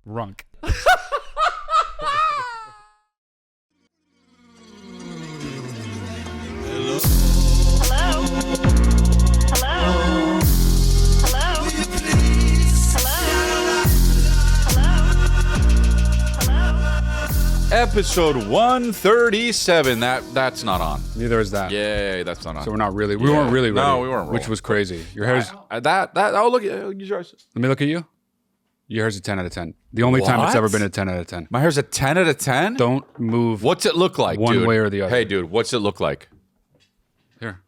Runk. Episode 137. That's not on. Neither is that. Yay, that's not on. So we're not really. We weren't really ready. No, we weren't. Which was crazy. Your hair's. Oh, look at yours. Let me look at you. Your hair's a 10 out of 10. The only time it's ever been a 10 out of 10. My hair's a 10 out of 10? Don't move. What's it look like, one dude? way or the other. Hey, dude, what's it look like? Here.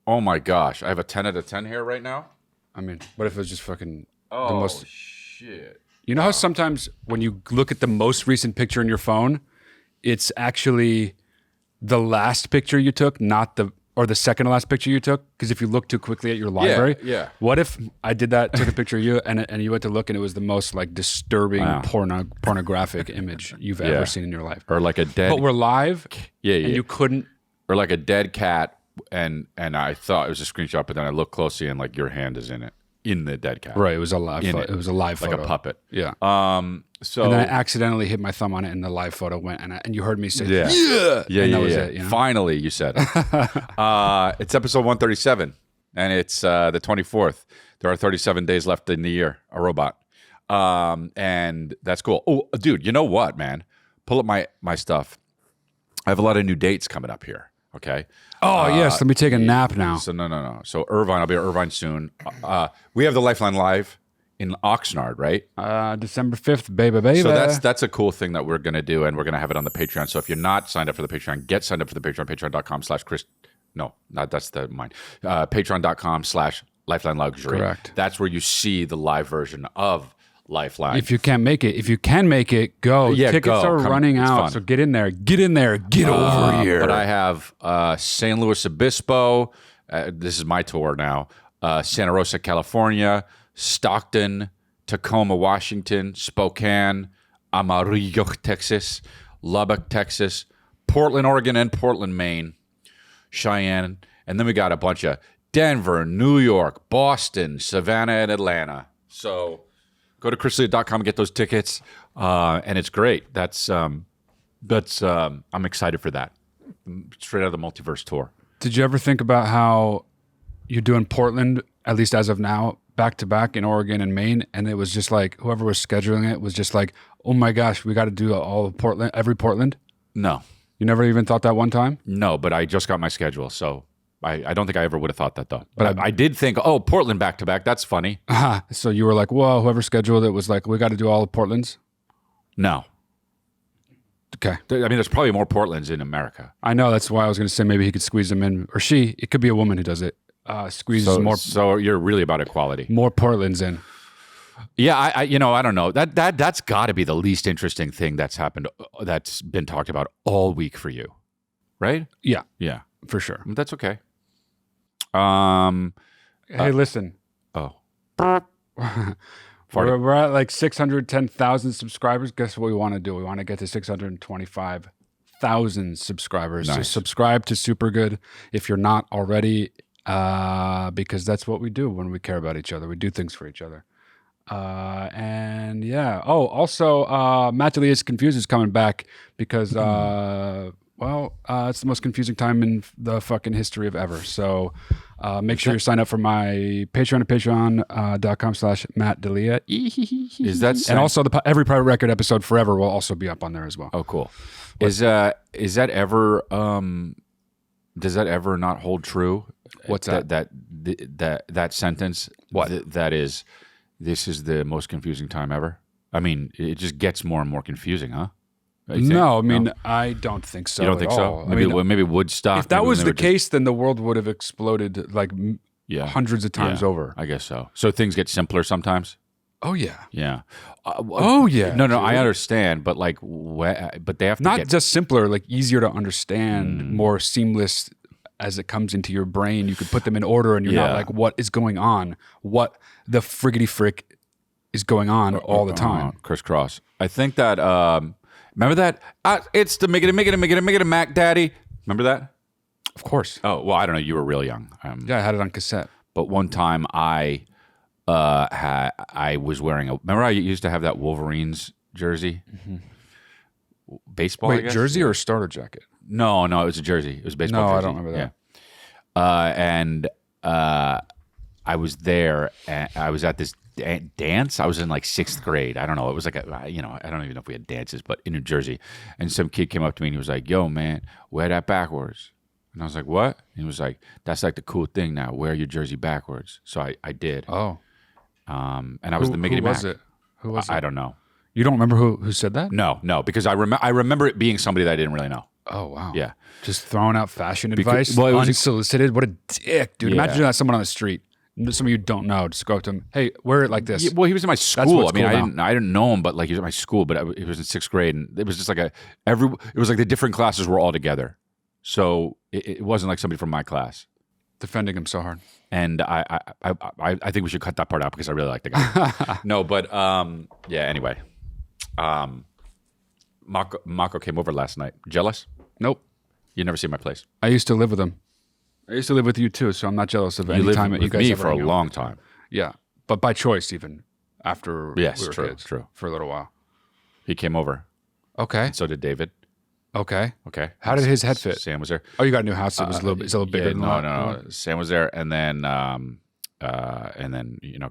Oh my gosh, I have a 10 out of 10 hair right now? I mean, what if it was just fucking the Oh, most. shit. You know how sometimes when you look at the most recent picture in your phone, it's actually the last picture you took, not the second to last picture you took? Because if you look too quickly at your library, yeah. What if I did that, took a picture of you, and you went to look, and it was the most like disturbing pornographic image you've ever seen in your life? Or like a dead... But we're live, yeah. and you couldn't... Or like a dead cat, and I thought it was a screenshot, but then I looked closely, and like your hand is in it. In the dead cat. Right, it was a live photo. It was a live like photo. a puppet. Yeah. So and then I accidentally hit my thumb on it, and the live photo went, and you heard me say, yeah. And that was it, you know? Finally, you said it. It's episode 137, and it's the 24th. There are 37 days left in the year, a robot. And that's cool. Oh, dude, you know what, man? Pull up my stuff. I have a lot of new dates coming up here, okay? Oh, yes, let me take a nap now. So no. So Irvine, I'll be at Irvine soon. We have the Lifeline live in Oxnard, right? December 5th, baby. So that's a cool thing that we're going to do, and we're going to have it on the Patreon. So if you're not signed up for the Patreon, get signed up for the Patreon, patreon.com/Chris. No, not that's the mine. Patreon.com/Lifeline Luxury. Correct. That's where you see the live version of Lifeline. If you can't make it, if you can make it, go. Yeah, Tickets are running out, fun. so get in there. Get over here. But I have San Luis Obispo. This is my tour now. Santa Rosa, California. Stockton, Tacoma, Washington. Spokane, Amarillo, Texas. Lubbock, Texas. Portland, Oregon, and Portland, Maine. Cheyenne. And then we got a bunch of Denver, New York, Boston, Savannah, and Atlanta. So go to chrislea.com and get those tickets. And it's great. I'm excited for that. Straight out of the multiverse tour. Did you ever think about how you're doing Portland, at least as of now, back to back in Oregon and Maine, and it was just like whoever was scheduling it was just like, oh my gosh, we got to do all of Portland, every Portland? No. You never even thought that one time? No, but I just got my schedule, so I don't think I ever would have thought that though. But I did think, oh, Portland back to back, that's funny. So you were like, whoa, whoever scheduled it was like, we got to do all of Portland's? No. Okay. I mean, there's probably more Portlands in America. I know, that's why I was going to say maybe he could squeeze them in, or she, it could be a woman who does it. Squeezes more. So you're really about equality. More Portland's in. Yeah, I don't know. That's got to be the least interesting thing that's happened. That's been talked about all week for you, right? Yeah, Yeah, for sure. that's okay. Hey, listen. Oh, we're at like 610,000 subscribers. Guess what we want to do? We want to get to 625,000 subscribers. Nice. So subscribe to Super Good if you're not already, because that's what we do when we care about each other. We do things for each other. And yeah. Oh, also, Matt D'Elia's Confused is coming back because, it's the most confusing time in the fucking history of ever. So make sure you sign up for my Patreon at patreon.com/Matt D'Elia. is that And also every Private Record episode forever will also be up on there as well. Oh, cool. Is that ever does that ever not hold true? What's that? That sentence? What? That is, this is the most confusing time ever. I mean, it just gets more and more confusing, huh? No, I mean, I don't think so. You don't think so? Maybe Woodstock. If that was the case, then the world would have exploded like hundreds of times over. I guess so. So things get simpler sometimes. Oh yeah. Yeah. Oh yeah. No, I understand, but like, but they have to not just simpler, like easier to understand, more seamless as it comes into your brain. You could put them in order, and you're not like, what is going on? What the friggity frick is going on all the time? Crisscross. I think that. Remember that? It's the make it a Mac Daddy. Remember that? Of course. Oh well, I don't know. You were real young. Yeah, I had it on cassette. But one time I I was wearing remember I used to have that Wolverines jersey, baseball. I Wait, guess? jersey or starter jacket? No, it was a jersey. It was a baseball No, jersey. I don't remember that. Yeah. And I was there, and I was at this dance. I was in like 6th grade. I don't know. It was like I don't even know if we had dances, but in New Jersey. And some kid came up to me and he was like, "Yo, man, wear that backwards." And I was like, "What?" And he was like, "That's like the cool thing now. Wear your jersey backwards." So I did. Oh. And I was the Miggity Who Mac. was it? Who was it? I don't know. You don't remember who said that? No, because I remember it being somebody that I didn't really know. Oh, wow. Yeah. Just throwing out fashion advice, well, it was unsolicited. What a dick, dude. Yeah. Imagine that someone on the street, some of you don't know, just go up to him, hey, wear it like this. Yeah, well, he was in my school. what's I mean, cool I didn't know him, but like he was at my school. But he was in 6th grade, and it was just like it was like the different classes were all together. So it wasn't like somebody from my class. Defending him so hard. And I think we should cut that part out because I really like the guy. No, but yeah. Anyway, Mako came over last night. Jealous? Nope. You never see my place. I used to live with him. I used to live with you too, so I'm not jealous of You any lived time that you with guys me ever for a hang out. long time. Yeah, but by choice even after Yes, we were true, kids. true. For a little while. He came over. Okay. So did David. Okay. Okay. How did his head fit? Sam was there. Oh, you got a new house. It's a little bigger than that. No. Sam was there, and then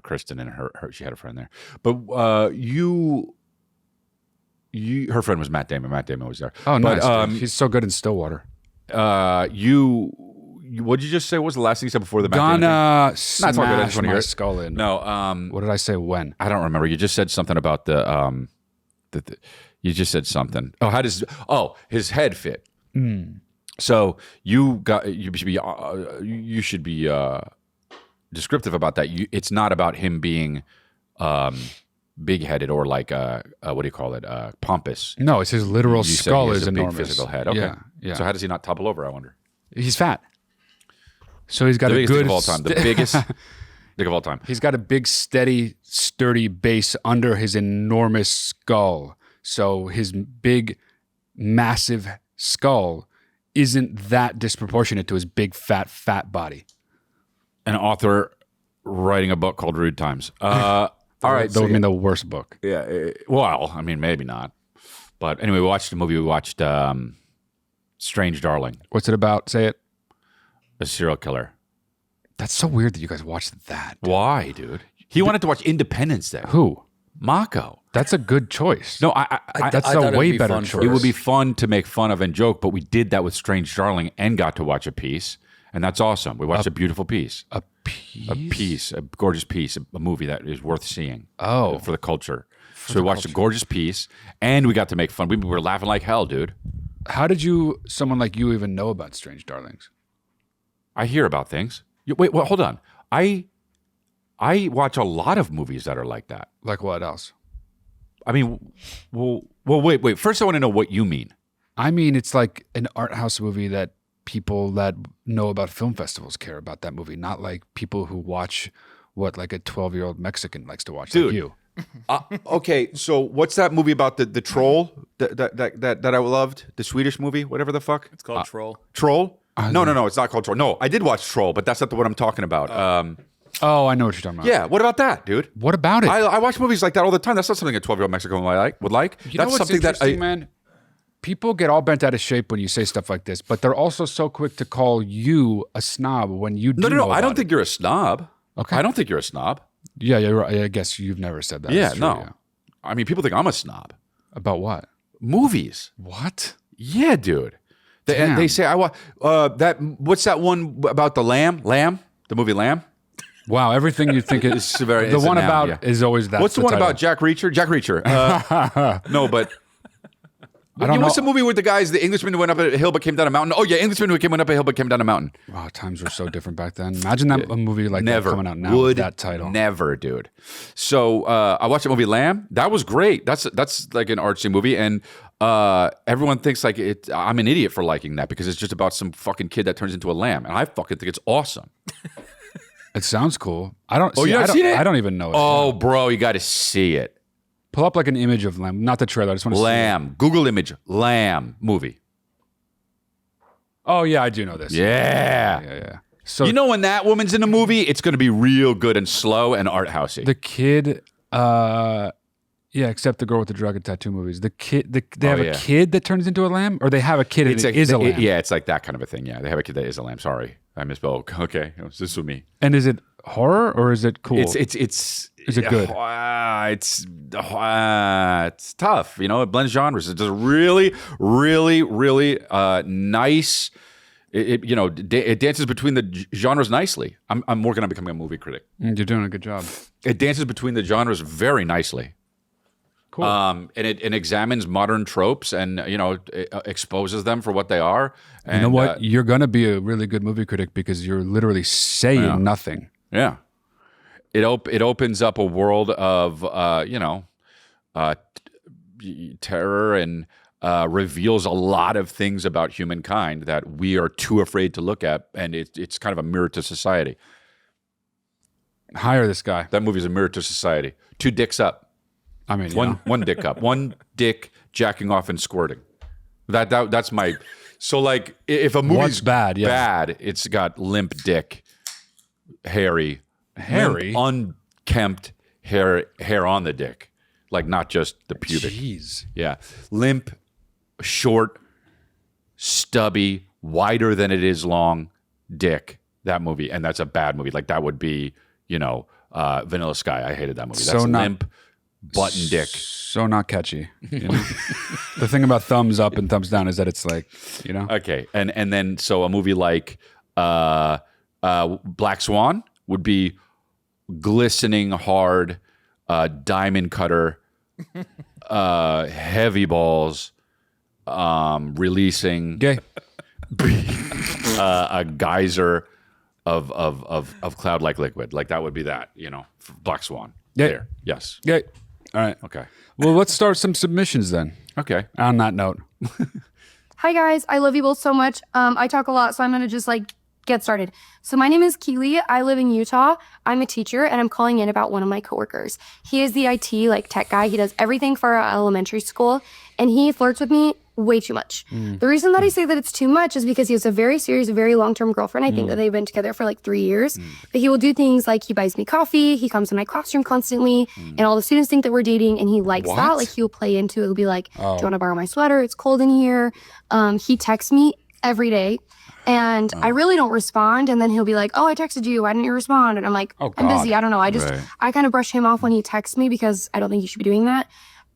Kristen and her she had a friend there. But her friend was Matt Damon. Matt Damon was there. Oh, nice. But, He's so good in Stillwater. what did you just say? What was the last thing you said before the Matt Damon Gonna thing? Not all good. I just smash want to hear my it. skull in. No. What did I say when? I don't remember. You just said something about you just said something. Oh, his head fit. So you should be descriptive about that. It's not about him being big-headed or like what do you call it? Pompous. No, it's his literal You said skull he has is a big enormous. physical head. Okay. Yeah. So how does he not topple over? I wonder. He's fat. So he's got The a biggest good dick of all time. The biggest dick of all time. He's got a big, steady, sturdy base under his enormous skull. So his big, massive skull isn't that disproportionate to his big, fat body. An author writing a book called Rude Times. All right. That would mean the worst book. Yeah. Well, I mean, maybe not. But anyway, we watched a movie. We watched Strange Darling, What's it about? Say it. a serial killer. That's so weird that you guys watched that. Why, dude? He wanted to watch Independence Day. Who? Mako. That's a good choice. No, That's I a thought it'd way be better fun choice. for it would be fun to make fun of and joke, but we did that with Strange Darling and got to watch a piece, and that's awesome. We watched a beautiful piece. A piece? A piece, a gorgeous piece, a movie that is worth seeing. Oh. For the culture. So we watched a gorgeous piece, and we got to make fun. We were laughing like hell, dude. How did someone like you even know about Strange Darlings? I hear about things. Wait, hold on. I watch a lot of movies that are like that. Like what else? I mean, wait. First, I want to know what you mean. I mean, it's like an art house movie that people that know about film festivals care about that movie, not like people who watch what like a 12-year-old Mexican likes to watch, Dude. like you. Okay, so what's that movie about the troll that I loved? The Swedish movie, whatever the fuck. It's called Troll. Troll? No, it's not called Troll. No, I did watch Troll, but that's not the one I'm talking about. Oh, I know what you're talking about. Yeah, what about that, dude? What about it? I watch movies like that all the time. That's not something a 12-year-old Mexican would like. You know That's what's something that interesting, man? People get all bent out of shape when you say stuff like this, but they're also so quick to call you a snob when you do No. know I don't about think you're a snob. Okay. I don't think you're a snob. it. Yeah, you're right. I guess you've never said that. Yeah, It's true, no. yeah. I mean, people think I'm a snob. About what? Movies. What? Yeah, dude. Damn. They say I want that. What's that one about the lamb? Lamb? The movie Lamb? Wow, everything you think is It's very- the it's a one noun, about yeah. is always that. What's the one about Jack Reacher? Jack Reacher. No, but I don't know. What's the movie with the guys, the Englishman who went up a hill but came down a mountain? Oh yeah, Englishman who went up a hill but came down a mountain. Wow, times were so different back then. Imagine that a movie like Never that coming out now with would that title. Never, dude. So I watched the movie Lamb. That was great. That's like an artsy movie, and everyone thinks like I'm an idiot for liking that because it's just about some fucking kid that turns into a lamb, and I fucking think it's awesome. It sounds cool. I don't. Oh, see, you haven't seen it? I don't even know it. Oh, bro, you got to see it. Pull up like an image of Lamb, not the trailer. I just want to see it. Lamb. Google image Lamb movie. Oh yeah, I do know this. Yeah. Yeah. So you know when that woman's in a movie, it's going to be real good and slow and art housey. the kid, yeah, except the girl with the drug and tattoo movies. The kid, they have a kid that turns into a lamb, or they have a kid and is a lamb. Yeah, it's like that kind of a thing. Yeah, they have a kid that is a lamb. Sorry, I misspoke. Okay, this was me. And is it horror or is it cool? It's is it good? It's tough. You know, it blends genres. It's just really, really, really nice. It dances between the genres nicely. I'm working on becoming a movie critic. You're doing a good job. It dances between the genres very nicely. Cool. And it examines modern tropes and it exposes them for what they are. And, you know what? You're gonna be a really good movie critic because you're literally saying nothing. Yeah. It opens up a world of terror and reveals a lot of things about humankind that we are too afraid to look at, and it's kind of a mirror to society. Hire this guy. That movie is a mirror to society. 2 dicks up. I mean, one dick up. One dick jacking off and squirting. That's my. So like, if a movie's bad, it's got limp dick, hairy, limp, unkempt hair on the dick, like not just the pubic. Jeez. Yeah, limp, short, stubby, wider than it is long, dick. That movie, and that's a bad movie. Like that would be, Vanilla Sky. I hated that movie. That's limp. Button dick. So not catchy. The thing about thumbs up and thumbs down is that it's like, Okay. And then so a movie like Black Swan would be glistening hard, diamond cutter, heavy balls, releasing gay. A geyser of cloud like liquid. Like that would be that, Black Swan. Yeah. There. Yes. Gay. All right. Okay. Well, let's start some submissions then. Okay. On that note. Hi guys, I love you both so much. I talk a lot, so I'm gonna just get started. So my name is Keely. I live in Utah. I'm a teacher, and I'm calling in about one of my coworkers. He is the IT tech guy. He does everything for our elementary school, and he flirts with me way too much. The reason that I say that it's too much is because he has a very serious, very long-term girlfriend. I think that they've been together for 3 years. But he will do things like he buys me coffee, he comes to my classroom constantly, and all the students think that we're dating, and he likes that. Like he'll play into it. He'll be like, do you want to borrow my sweater? It's cold in here. He texts me every day. And I really don't respond. And then he'll be like, oh, I texted you. Why didn't you respond? And I'm like, I'm busy. I don't know. I kind of brush him off when he texts me because I don't think he should be doing that.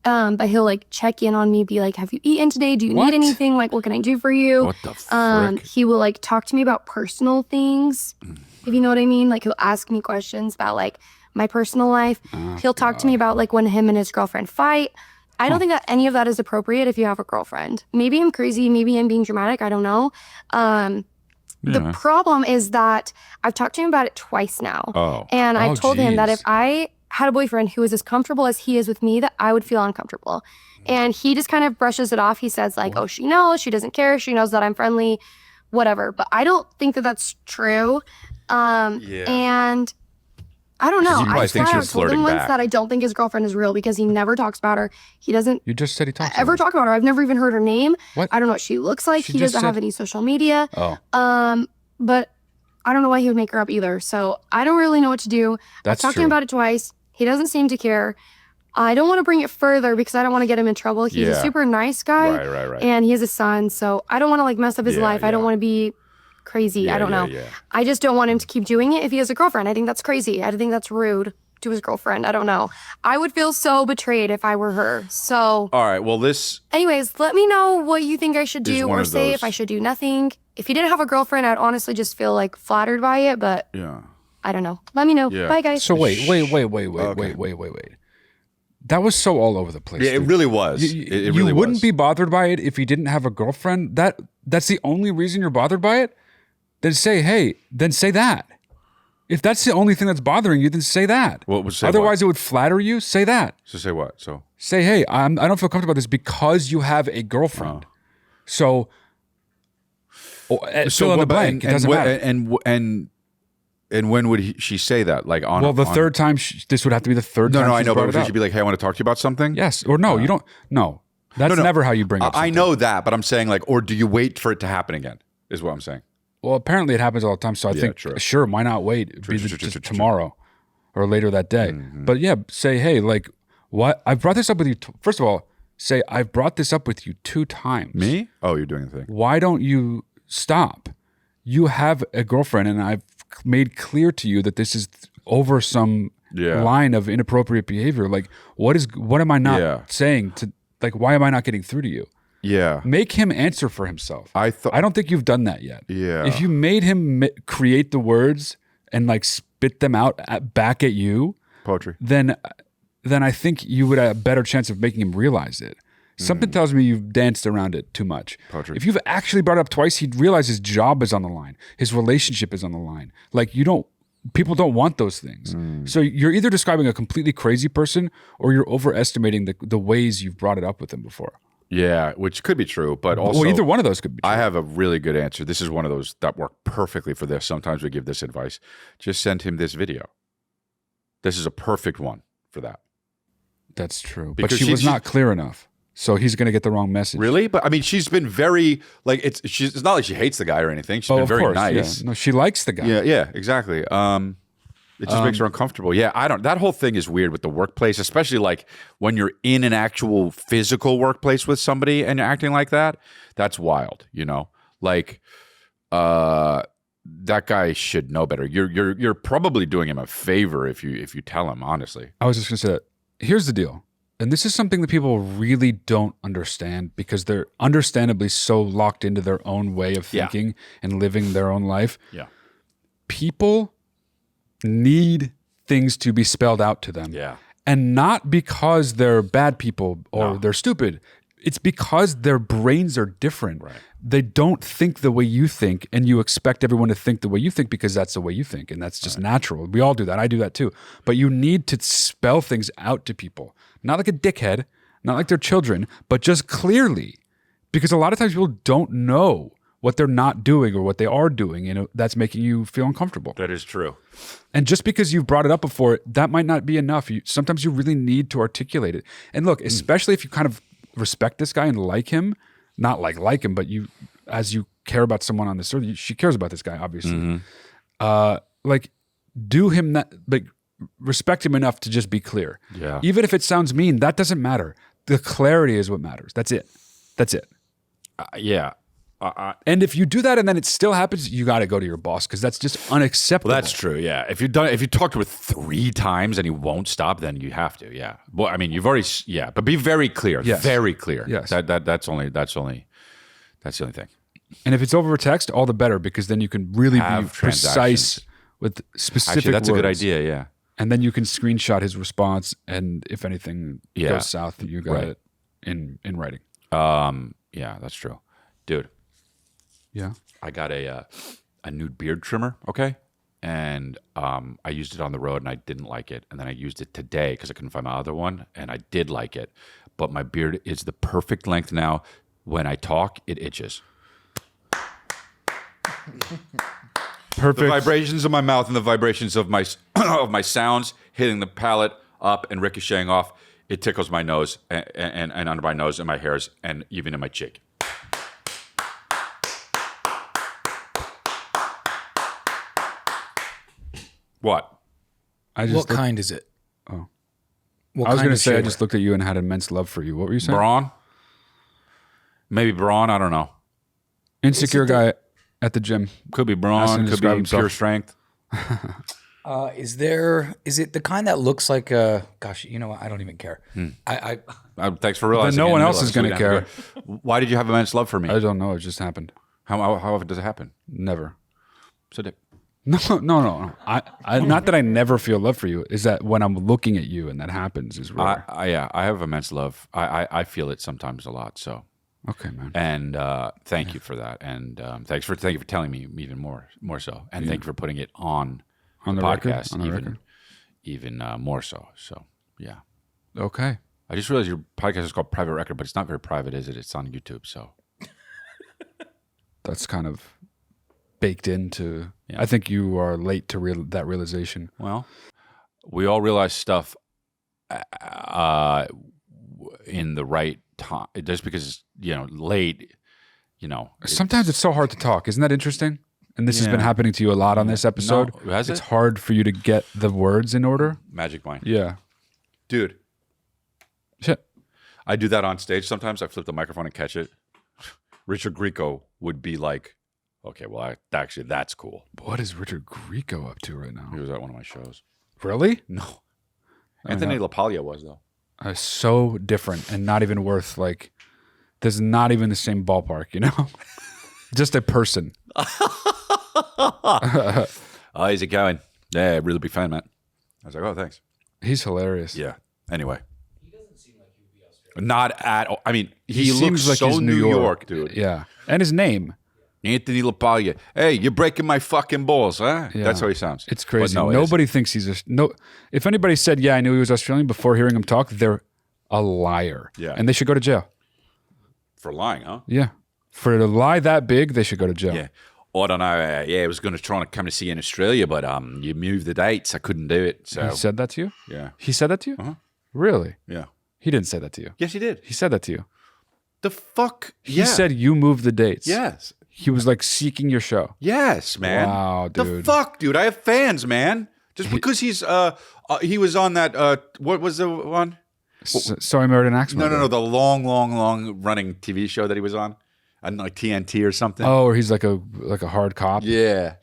But he'll check in on me, be like, have you eaten today? Do you need anything? What can I do for you? What the frick? He will talk to me about personal things, if you know what I mean. He'll ask me questions about my personal life. He'll talk to me about when him and his girlfriend fight. I don't think that any of that is appropriate if you have a girlfriend. Maybe I'm crazy. Maybe I'm being dramatic. I don't know. The problem is that I've talked to him about it twice now. And I've told him that if I had a boyfriend who was as comfortable as he is with me, that I would feel uncomfortable. And he just kind of brushes it off. He says oh, she knows. She doesn't care. She knows that I'm friendly, whatever. But I don't think that that's true. And I don't know. I told him once that I don't think his girlfriend is real because he never talks about her. He doesn't. You just said he talks ever talk about her. I've never even heard her name. What? I don't know what she looks like. He doesn't have any social media. But I don't know why he would make her up either. So I don't really know what to do. I've talked to him about it twice. He doesn't seem to care. I don't want to bring it further because I don't want to get him in trouble. He's a super nice guy. Right. And he has a son. So I don't want to mess up his life. I don't want to be crazy. I don't know. I just don't want him to keep doing it if he has a girlfriend. I think that's crazy. I think that's rude to his girlfriend. I don't know. I would feel so betrayed if I were her. So. All right. Well, anyways, let me know what you think I should do or say if I should do nothing. If he didn't have a girlfriend, I'd honestly just feel flattered by it. But I don't know. Let me know. Bye, guys. So wait. That was so all over the place. Yeah, dude. it really was. You really wouldn't be bothered by it if he didn't have a girlfriend. That's the only reason you're bothered by it. Then say that. If that's the only thing that's bothering you, then say that. Otherwise, it would flatter you. Say that. So say what? So say, hey, I don't feel comfortable with this because you have a girlfriend. So fill in the blank. It doesn't matter. And when would she say that? Third time. This would have to be the third time. No, I know, but she'd be like, "Hey, I want to talk to you about something." Yes, or no, you don't. No, that's never how you bring up something. I know that, but I'm saying or do you wait for it to happen again? Is what I'm saying. Well, apparently it happens all the time. So I think, true. sure, why not wait? True, Be true, just true, true. tomorrow or later that day. But yeah, say, hey, like, what? I brought this up with you. First of all, say, I've brought this up with you 2 times. Me? Oh, you're doing the thing. Why don't you stop? You have a girlfriend, and I've made clear to you that this is over some line of inappropriate behavior. Like, what am I not saying to, like, why am I not getting through to you? Yeah. Make him answer for himself. I don't think you've done that yet. Yeah. If you made him create the words and like spit them out back at you, Poetry. then I think you would have a better chance of making him realize it. Something tells me you've danced around it too much. Poetry. If you've actually brought it up twice, he'd realize his job is on the line. His relationship is on the line. Like, people don't want those things. So you're either describing a completely crazy person or you're overestimating the ways you've brought it up with him before. Yeah, which could be true, but also... Well, either one of those could be true. I have a really good answer. This is one of those that work perfectly for this. Sometimes we give this advice. Just send him this video. This is a perfect one for that. That's true. Because but she was not clear enough. So he's going to get the wrong message. Really? But I mean, she's been very, like, it's not like she hates the guy or anything. She's been very nice. Yeah. No, she likes the guy. Yeah, exactly. It just makes her uncomfortable. Yeah, that whole thing is weird with the workplace, especially like when you're in an actual physical workplace with somebody and you're acting like that. That's wild, you know? Like, that guy should know better. You're probably doing him a favor if you tell him, honestly. I was just going to say that. Here's the deal. And this is something that people really don't understand because they're understandably so locked into their own way of thinking and living their own life. Yeah. People need things to be spelled out to them. Yeah. And not because they're bad people or they're stupid. It's because their brains are different. Right. They don't think the way you think, and you expect everyone to think the way you think because that's the way you think, and that's just natural. We all do that. I do that too. But you need to spell things out to people. Not like a dickhead, not like they're children, but just clearly. Because a lot of times people don't know what they're not doing or what they are doing, and that's making you feel uncomfortable. That is true. And just because you've brought it up before, that might not be enough. Sometimes you really need to articulate it. And look, especially if you kind of respect this guy and like him, not like him, but as you care about someone on this earth, she cares about this guy, obviously. Like, do him that, like, respect him enough to just be clear. Yeah. Even if it sounds mean, that doesn't matter. The clarity is what matters. That's it. Yeah. And if you do that and then it still happens, you got to go to your boss because that's just unacceptable. Well, that's true. Yeah. If you talked to her 3 times and he won't stop, then you have to. Yeah. Well, I mean, you've already. Yeah. But be very clear. Yes. Very clear. Yes. That's the only thing. And if it's over text, all the better because then you can really be precise with specific Actually, that's words. a good idea. Yeah. And then you can screenshot his response, and if anything goes south, you got it in writing. Yeah, that's true, dude. Yeah, I got a nude beard trimmer. Okay, and I used it on the road, and I didn't like it. And then I used it today because I couldn't find my other one, and I did like it. But my beard is the perfect length now. When I talk, it itches. perfect. The vibrations of my mouth and the vibrations of my of my sounds hitting the palate up and ricocheting off. It tickles my nose and under my nose and my hairs and even in my cheek. What? What kind is it? Oh. What I was kind going to of say I shaver? just looked at you and had immense love for you. What were you saying? Brawn? Maybe brawn. I don't know. Insecure guy at the gym. Could be Asking brawn. to Could describe be himself. pure strength. Is it the kind that looks like a? Gosh, you know what? I don't even care. Thanks for realizing. no I one didn't else is realize. gonna We didn't have to go. Why did you have immense love for me? I don't know. It just happened. How often does it happen? Never. So No. I not that I never feel love for you. Is that when I'm looking at you and that happens is rare. I have immense love. I feel it sometimes a lot. So Okay, man. and thank you for that. And thank you for telling me even more so. And thank you for putting it on On the podcast record? On the record? even more so. So yeah. Okay. I just realized your podcast is called Private Record, but it's not very private, is it? It's on YouTube. So That's kind of baked into. I think you are late to that realization. well, we all realize stuff in the right time. Just because late, Sometimes it's so hard to talk. Isn't that interesting? and this has been happening to you a lot on this episode. No, has it's it? hard for you to get the words in order. Magic mind. Yeah. Dude, Shit. I do that on stage sometimes. I flip the microphone and catch it. Richard Grieco would be like, okay, well, actually, that's cool. What is Richard Grieco up to right now? He was at one of my shows. Really? No. Anthony LaPaglia was, though. So different and not even worth like. There's not even the same ballpark, you know. Just a person. How's it going? Yeah, really big fan, man. I was like, oh, thanks. He's hilarious. Yeah. Anyway. He doesn't seem like he would be Australian. Not at all. I mean, he looks seems like so he's New York, dude. Yeah. And his name. Anthony LaPaglia. Hey, you're breaking my fucking balls, huh? Yeah. That's how he sounds. It's crazy. But no, Nobody thinks he's no. If anybody said, yeah, I knew he was Australian before hearing him talk, they're a liar. Yeah. And they should go to jail. For lying, huh? Yeah. For to lie that big, they should go to jail. Yeah. Oh, I don't know. I was going to try and come to see you in Australia, but you moved the dates. I couldn't do it. So He said that to you? yeah. He said that to you? Uh-huh. Really? Yeah. He didn't say that to you. Yes, he did. He said that to you. The fuck? He said you moved the dates. yes. He was like seeking your show. Yes, man. Wow, The dude. fuck, dude? I have fans, man. Just because he was on that what was the one? Sorry, Married an Axe No, Murderer. the long running TV show that he was on. On like TNT or something. Oh, or he's like a hard cop. Yeah.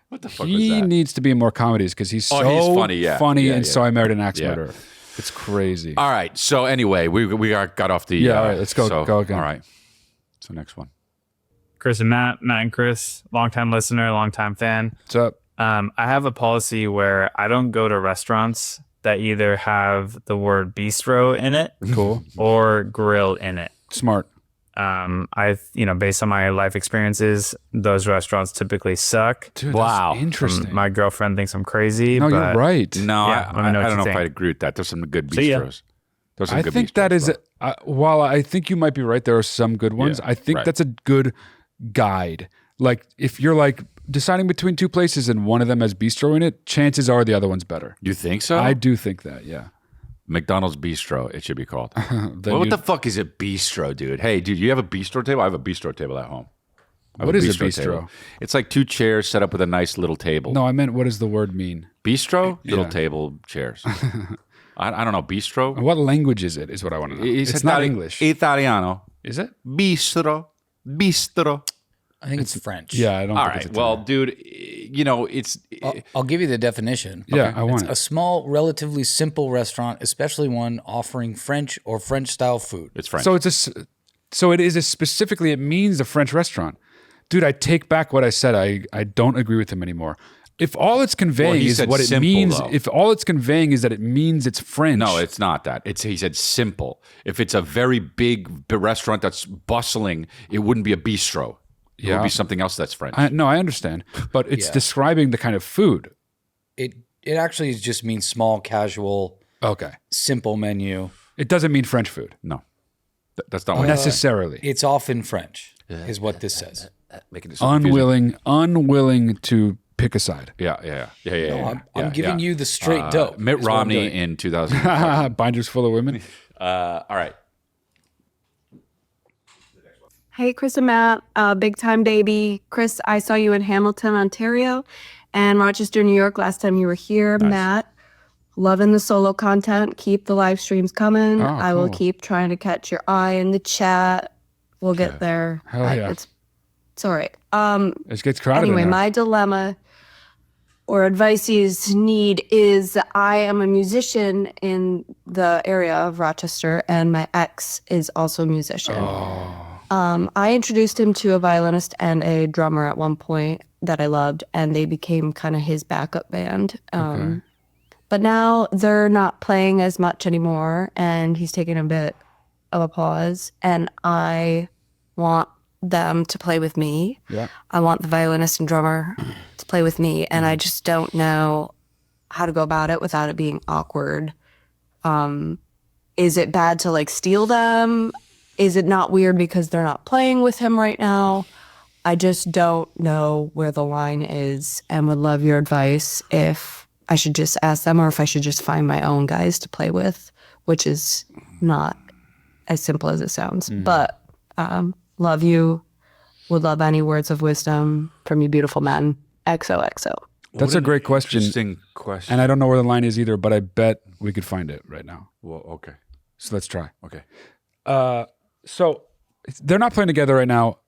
What the fuck was He that? needs to be in more comedies because he's so he's funny, yeah. funny Yeah, and yeah. So I Married an Axe Yeah. Murderer. It's crazy. All right. So anyway, we got off the Yeah, all right, let's go- so, go again. All right. So next one. Chris and Matt and Chris, longtime listener, longtime fan. What's up? I have a policy where I don't go to restaurants that either have the word bistro in it Cool. or grill in it. Smart. Based on my life experiences, those restaurants typically suck. Dude, Wow. that's interesting. My girlfriend thinks I'm crazy. No, but you're right. No, Yeah, let me know I what don't you know if think. I'd agree with that. There's some good See ya. bistros. There's some I good think bistros, that is, bro. while I think you might be right, there are some good ones. Yeah, I think right. that's a good guide. Like if you're like deciding between two places and one of them has bistro in it, chances are the other one's better. You think so? I do think that, yeah. McDonald's Bistro, it should be called. Then What you- the fuck is a bistro, dude? Hey, dude, you have a bistro table? I have a bistro table at home. I have What is a table. bistro? It's like two chairs set up with a nice little table. No, I meant what does the word mean? Bistro? Little Yeah. table chairs. I don't know. Bistro? What language is it, is what I want to know. It's not English. Italiano. Is it? Bistro. Bistro. I think it's French. Yeah, I don't All think right. it's Well, Italian. dude, it's... I'll give you the definition. Yeah, I want It's it. a small, relatively simple restaurant, especially one offering French or French-style food. It's French. So it is specifically, it means a French restaurant. Dude, I take back what I said. I don't agree with him anymore. If all it's conveying he is said what it simple, means, though. if all it's conveying is that it means it's French. No, it's not that. He said simple. If it's a very big restaurant that's bustling, it wouldn't be a bistro. It would Yeah. be something else that's French. No, I understand. But it's Yeah. describing the kind of food. It actually just means small, casual, Okay. simple menu. It doesn't mean French food No. That's not what necessarily. It's often French, is what this says. making it so confusing. Unwilling to pick a side. Yeah. I'm giving you the straight dope. Mitt is what I'm Romney doing. in 2000. Binders full of women. All right. Hey, Chris and Matt, big time baby. Chris, I saw you in Hamilton, Ontario, and Rochester, New York last time you were here. Matt, loving the solo content. Keep the live streams coming. Oh, I will cool. keep trying to catch your eye in the chat. We'll get there. Hell yeah. It's all right. It gets crowded Anyway, in there. my dilemma or advice you need is I am a musician in the area of Rochester, and my ex is also a musician. I introduced him to a violinist and a drummer at one point that I loved, and they became kind of his backup band. But now they're not playing as much anymore, and he's taking a bit of a pause, and I want them to play with me. Yeah. I want the violinist and drummer to play with me, and I just don't know how to go about it without it being awkward. Is it bad to like steal them? Is it not weird because they're not playing with him right now? I just don't know where the line is and would love your advice if I should just ask them or if I should just find my own guys to play with, which is not as simple as it sounds. But love you. Would love any words of wisdom from you beautiful men. XOXO. That's a great question. Interesting question. And I don't know where the line is either, but I bet we could find it right now. Well, okay. So let's try. Okay. So they're not playing together right now.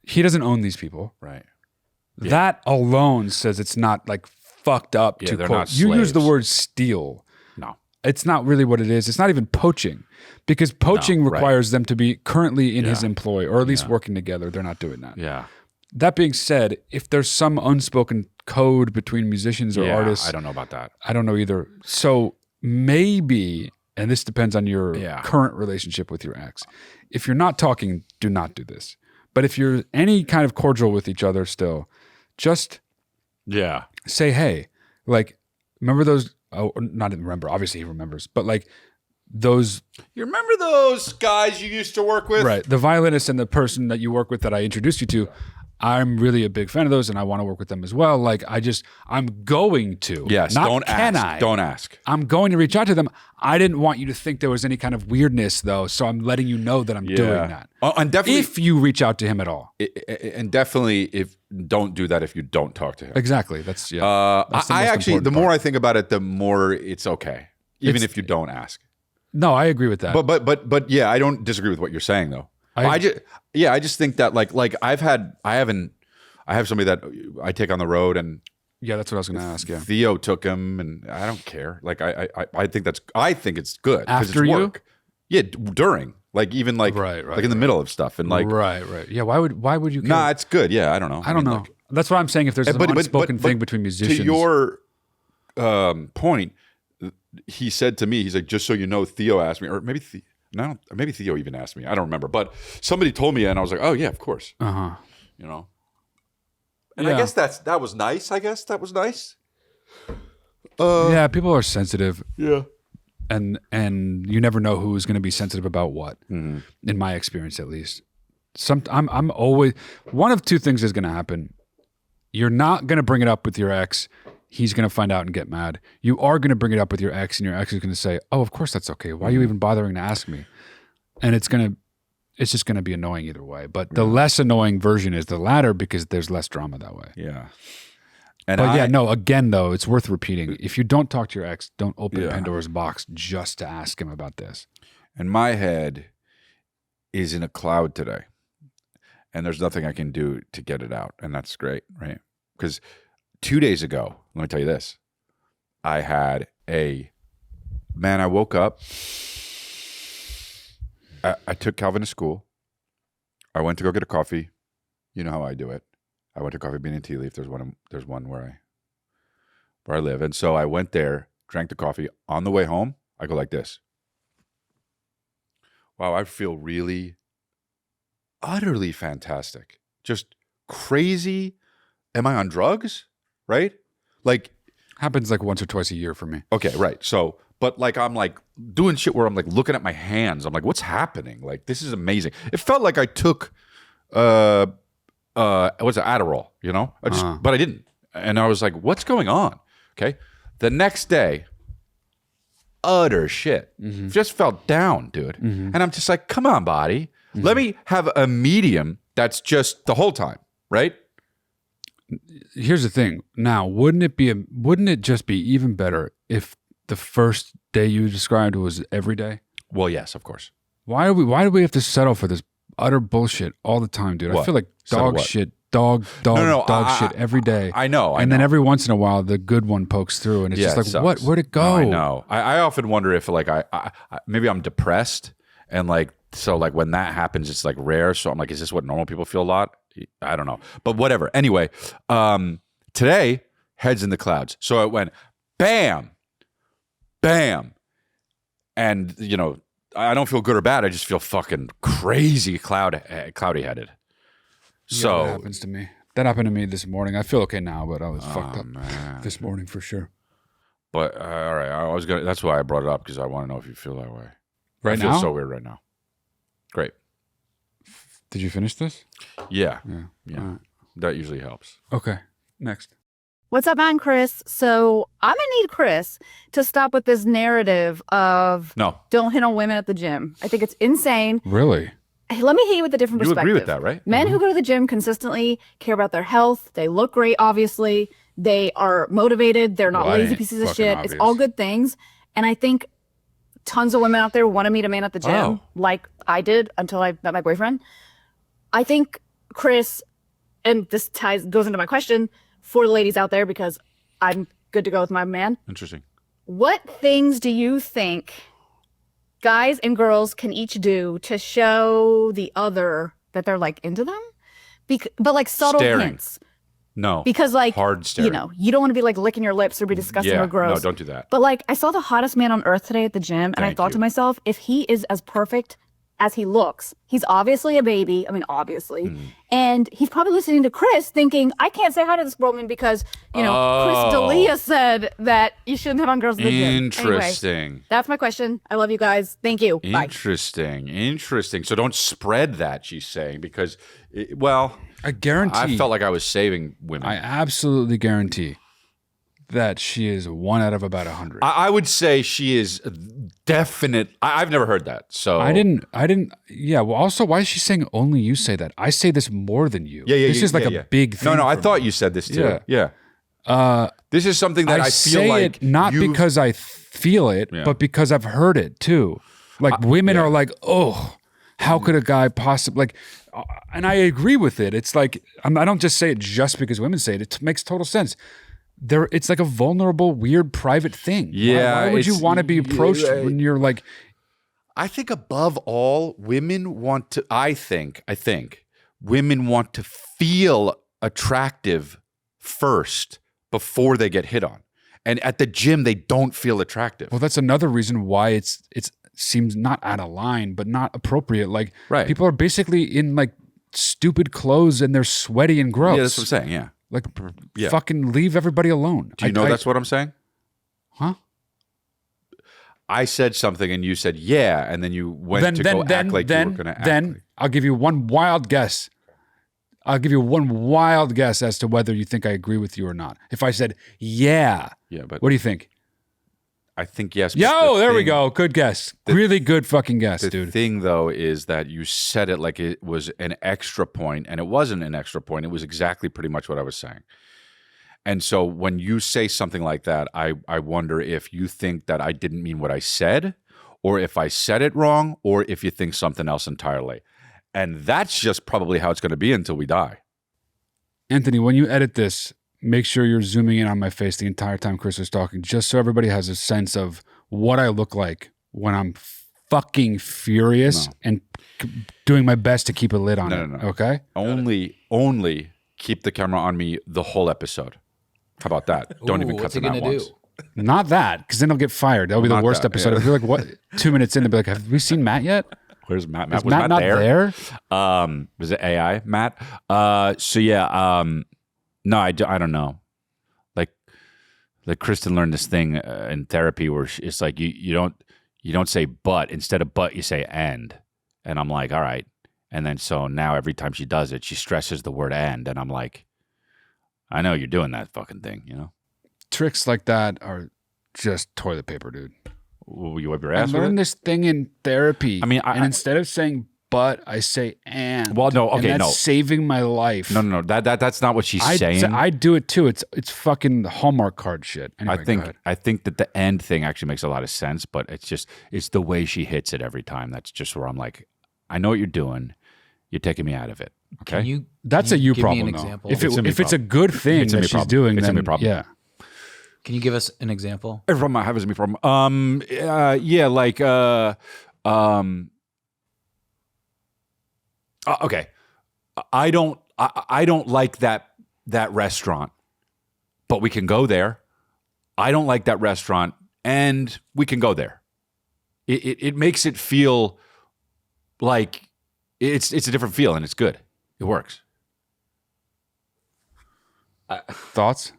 He doesn't own these people. Right. That alone says it's not like fucked up to they're quote. not You use the slaves. word steal. No. It's not really what it is. It's not even poaching, because poaching right. requires them to be currently in his employ or at least working together. They're not doing that. Yeah. That being said, if there's some unspoken code between musicians or artists, I don't know about that. I don't know either. So maybe, and this depends on your current relationship with your ex. If you're not talking, do not do this. But if you're any kind of cordial with each other still, just say, hey, like, remember those? Oh, not remember. Obviously, he remembers. But like those, You remember those guys you used to work with? right? The violinist and the person that you work with that I introduced you to. I'm really a big fan of those, and I want to work with them as well. Like, I'm going to. Yes. Not Don't can ask. I. Don't ask. I'm going to reach out to them. I didn't want you to think there was any kind of weirdness, though. So I'm letting you know that I'm doing that. And definitely, If you reach out to him at all. and definitely, if don't do that if you don't talk to him. Exactly. That's that's the I most actually, important the more part. I think about it, the more it's okay, even It's- if you don't ask. No, I agree with that. But yeah, I don't disagree with what you're saying though. I just think that like I have somebody that I take on the road, and yeah, that's what I was going to ask. Yeah. Theo took him, and I don't care. Like I think it's good because it's After you? work. Yeah, during, like, even like Right, like in the middle of stuff, and like right. Yeah. Why would you care? nah, it's good. Yeah, I don't know. I don't know. Like, That's what I'm saying. If there's an unspoken thing between musicians. To your point, he said to me, he's like, just so you know, Theo asked me, or maybe maybe Theo even asked me. I don't remember, but somebody told me, and I was like, oh yeah, of course. You know. And I Yeah. guess that was nice. I guess that was nice. Yeah, people are sensitive. Yeah. And you never know who's going to be sensitive about what. In my experience, at least. I'm always, one of two things is going to happen. You're not going to bring it up with your ex. He's going to find out and get mad. You are going to bring it up with your ex, and your ex is going to say, "Oh, of course that's okay. Why are you even bothering to ask me?" And it's just going to be annoying either way. But the less annoying version is the latter, because there's less drama that way. Yeah. And But again, though, it's worth repeating. If you don't talk to your ex, don't open Pandora's box just to ask him about this. And my head is in a cloud today. And there's nothing I can do to get it out. And that's great, right? Because 2 days ago, let me tell you this. I had I woke up. I took Calvin to school. I went to go get a coffee. You know how I do it. I went to Coffee Bean and Tea Leaf. There's one where I live. And so I went there, drank the coffee. On the way home, I go like this. Wow, I feel really utterly fantastic. Just crazy. Am I on drugs? Right? Like, Happens like once or twice a year for me. okay, right. So, but like, I'm like doing shit where I'm like looking at my hands. I'm like, what's happening? Like, this is amazing. It felt like I took, what's it, Adderall, you know? But I didn't. And I was like, what's going on? Okay. The next day, utter shit. Just felt down, dude. And I'm just like, come on, body. Let me have a medium that's just the whole time, right? Here's the thing. Now, wouldn't it just be even better if the first day you described was every day? Well, yes, of course. Why do we have to settle for this utter bullshit all the time, dude? I What? feel like Settle dog what? shit, dog shit every day. I know. And then every once in a while, the good one pokes through, and it's Yeah, just it like, sucks. where'd it go? No, I know. I often wonder if like I maybe I'm depressed, and like, so like when that happens, it's like rare. So I'm like, is this what normal people feel a lot? I don't know, but whatever. Anyway, today, heads in the clouds. So it went bam, bam, and you know, I don't feel good or bad. I just feel fucking crazy cloudy headed. So that happens to me. That happened to me this morning. I feel okay now, but I was fucked up man. this morning for sure. But all right, I was gonna. That's why I brought it up, because I want to know if you feel that way. Right I feel now? so weird right now. Great. Did you finish this? Yeah. Yeah. All right. That usually helps. Okay. Next. What's up, I'm Chris. So I'm gonna need Chris to stop with this narrative of No. don't hit on women at the gym. I think it's insane. Really? let me hit you with a different You perspective. agree with that, right? Men who go to the gym consistently care about their health. They look great, obviously. They are motivated. They're not Well, that lazy ain't pieces of fucking shit. obvious. It's all good things. And I think tons of women out there want to meet a man at the gym, Oh. like I did until I met my boyfriend. I think Chris, and this goes into my question for the ladies out there because I'm good to go with my man. Interesting. What things do you think guys and girls can each do to show the other that they're like into them? But like subtle Staring. hints. No. Because like, hard staring. you know, you don't want to be like licking your lips or be disgusting Yeah. or gross. No, don't do that. But like, I saw the hottest man on earth today at the gym, and I Thank thought you. to myself, if he is as perfect as he looks, he's obviously a baby. I mean, obviously. Hmm. And he's probably listening to Chris thinking, I can't say hi to this woman because, you know, Chris Oh. D'Elia said that you shouldn't hit on girls at the gym. Anyway, Interesting. that's my question. I love you guys. Thank you. Bye. Interesting. So don't spread that, she's saying, because, well, I guarantee. I felt like I was saving women. I absolutely guarantee that she is 1 out of about 100. I would say she is definite. I've never heard that. So I didn't. Yeah. Well, also, why is she saying only you say that? I say this more than you. Yeah. This is like a big thing. No, I for thought me. you said this too. Yeah. Yeah. This is something that I feel say like it not you've- because I feel it, Yeah. but because I've heard it too. Like women yeah. are like, oh, how could a guy possibly like? And I agree with it. It's like I don't just say it just because women say it. It makes total sense. It's like a vulnerable, weird, private thing. Yeah, Why would you it's- want to be approached yeah. when you're like? I think above all, women want to. I think women want to feel attractive first before they get hit on, and at the gym they don't feel attractive. Well, that's another reason why it's seems not out of line, but not appropriate. Like Right. people are basically in like stupid clothes and they're sweaty and gross. Yeah, that's what I'm saying. Yeah. Like, Yeah. fucking leave everybody alone. Do you know that's what I'm saying? Huh? I said something and you said yeah, and then you went to go act like you were going to act. Then I'll give you one wild guess. I'll give you one wild guess as to whether you think I agree with you or not. If I said yeah, but what do you think? I think yes. but Yo, the there we thing- go. Good guess. Really good fucking guess, The dude. thing, though, is that you said it like it was an extra point, and it wasn't an extra point. It was exactly pretty much what I was saying. And so when you say something like that, I wonder if you think that I didn't mean what I said, or if I said it wrong, or if you think something else entirely. And that's just probably how it's going to be until we die. Anthony, when you edit this, make sure you're zooming in on my face the entire time Chris was talking, just so everybody has a sense of what I look like when I'm fucking furious No. and doing my best to keep a lid on No, it. no, no. Okay? Only keep the camera on me the whole episode. How about that? Don't even cut what's he them out gonna once. do? Not that, because then I'll get fired. That'll be the Not worst that, episode. yeah. I'll be like, what? 2 minutes in, they'll be like, have we seen Matt yet? Where's Matt? Is Was Matt not there? Was it AI, Matt? So yeah, no, I don't know. Like Kristen learned this thing in therapy where it's like you don't say but, instead of but you say and I'm like, all right. And then so now every time she does it, she stresses the word and I'm like, I know you're doing that fucking thing, you know. Tricks like that are just toilet paper, dude. Will you wipe your I ass with learned it? this thing in therapy. I mean, and instead of saying but, I say and. Well, no, and okay, that's no. saving my life. No. That's not what she's saying. I do it too. It's fucking Hallmark card shit. Anyway, go ahead. I think that the end thing actually makes a lot of sense, but it's the way she hits it every time. That's just where I'm like, I know what you're doing. You're taking me out of it. Okay. That's a you give me problem an though. example? If It's a me it's a problem. good thing It's a that me she's problem. doing, It's a then me problem. yeah. Can you give us an example? Every problem I have is a me problem. Yeah, like okay. I don't like that restaurant, but we can go there. I don't like that restaurant, and we can go there. It makes it feel like it's a different feel, and it's good. It works. Thoughts?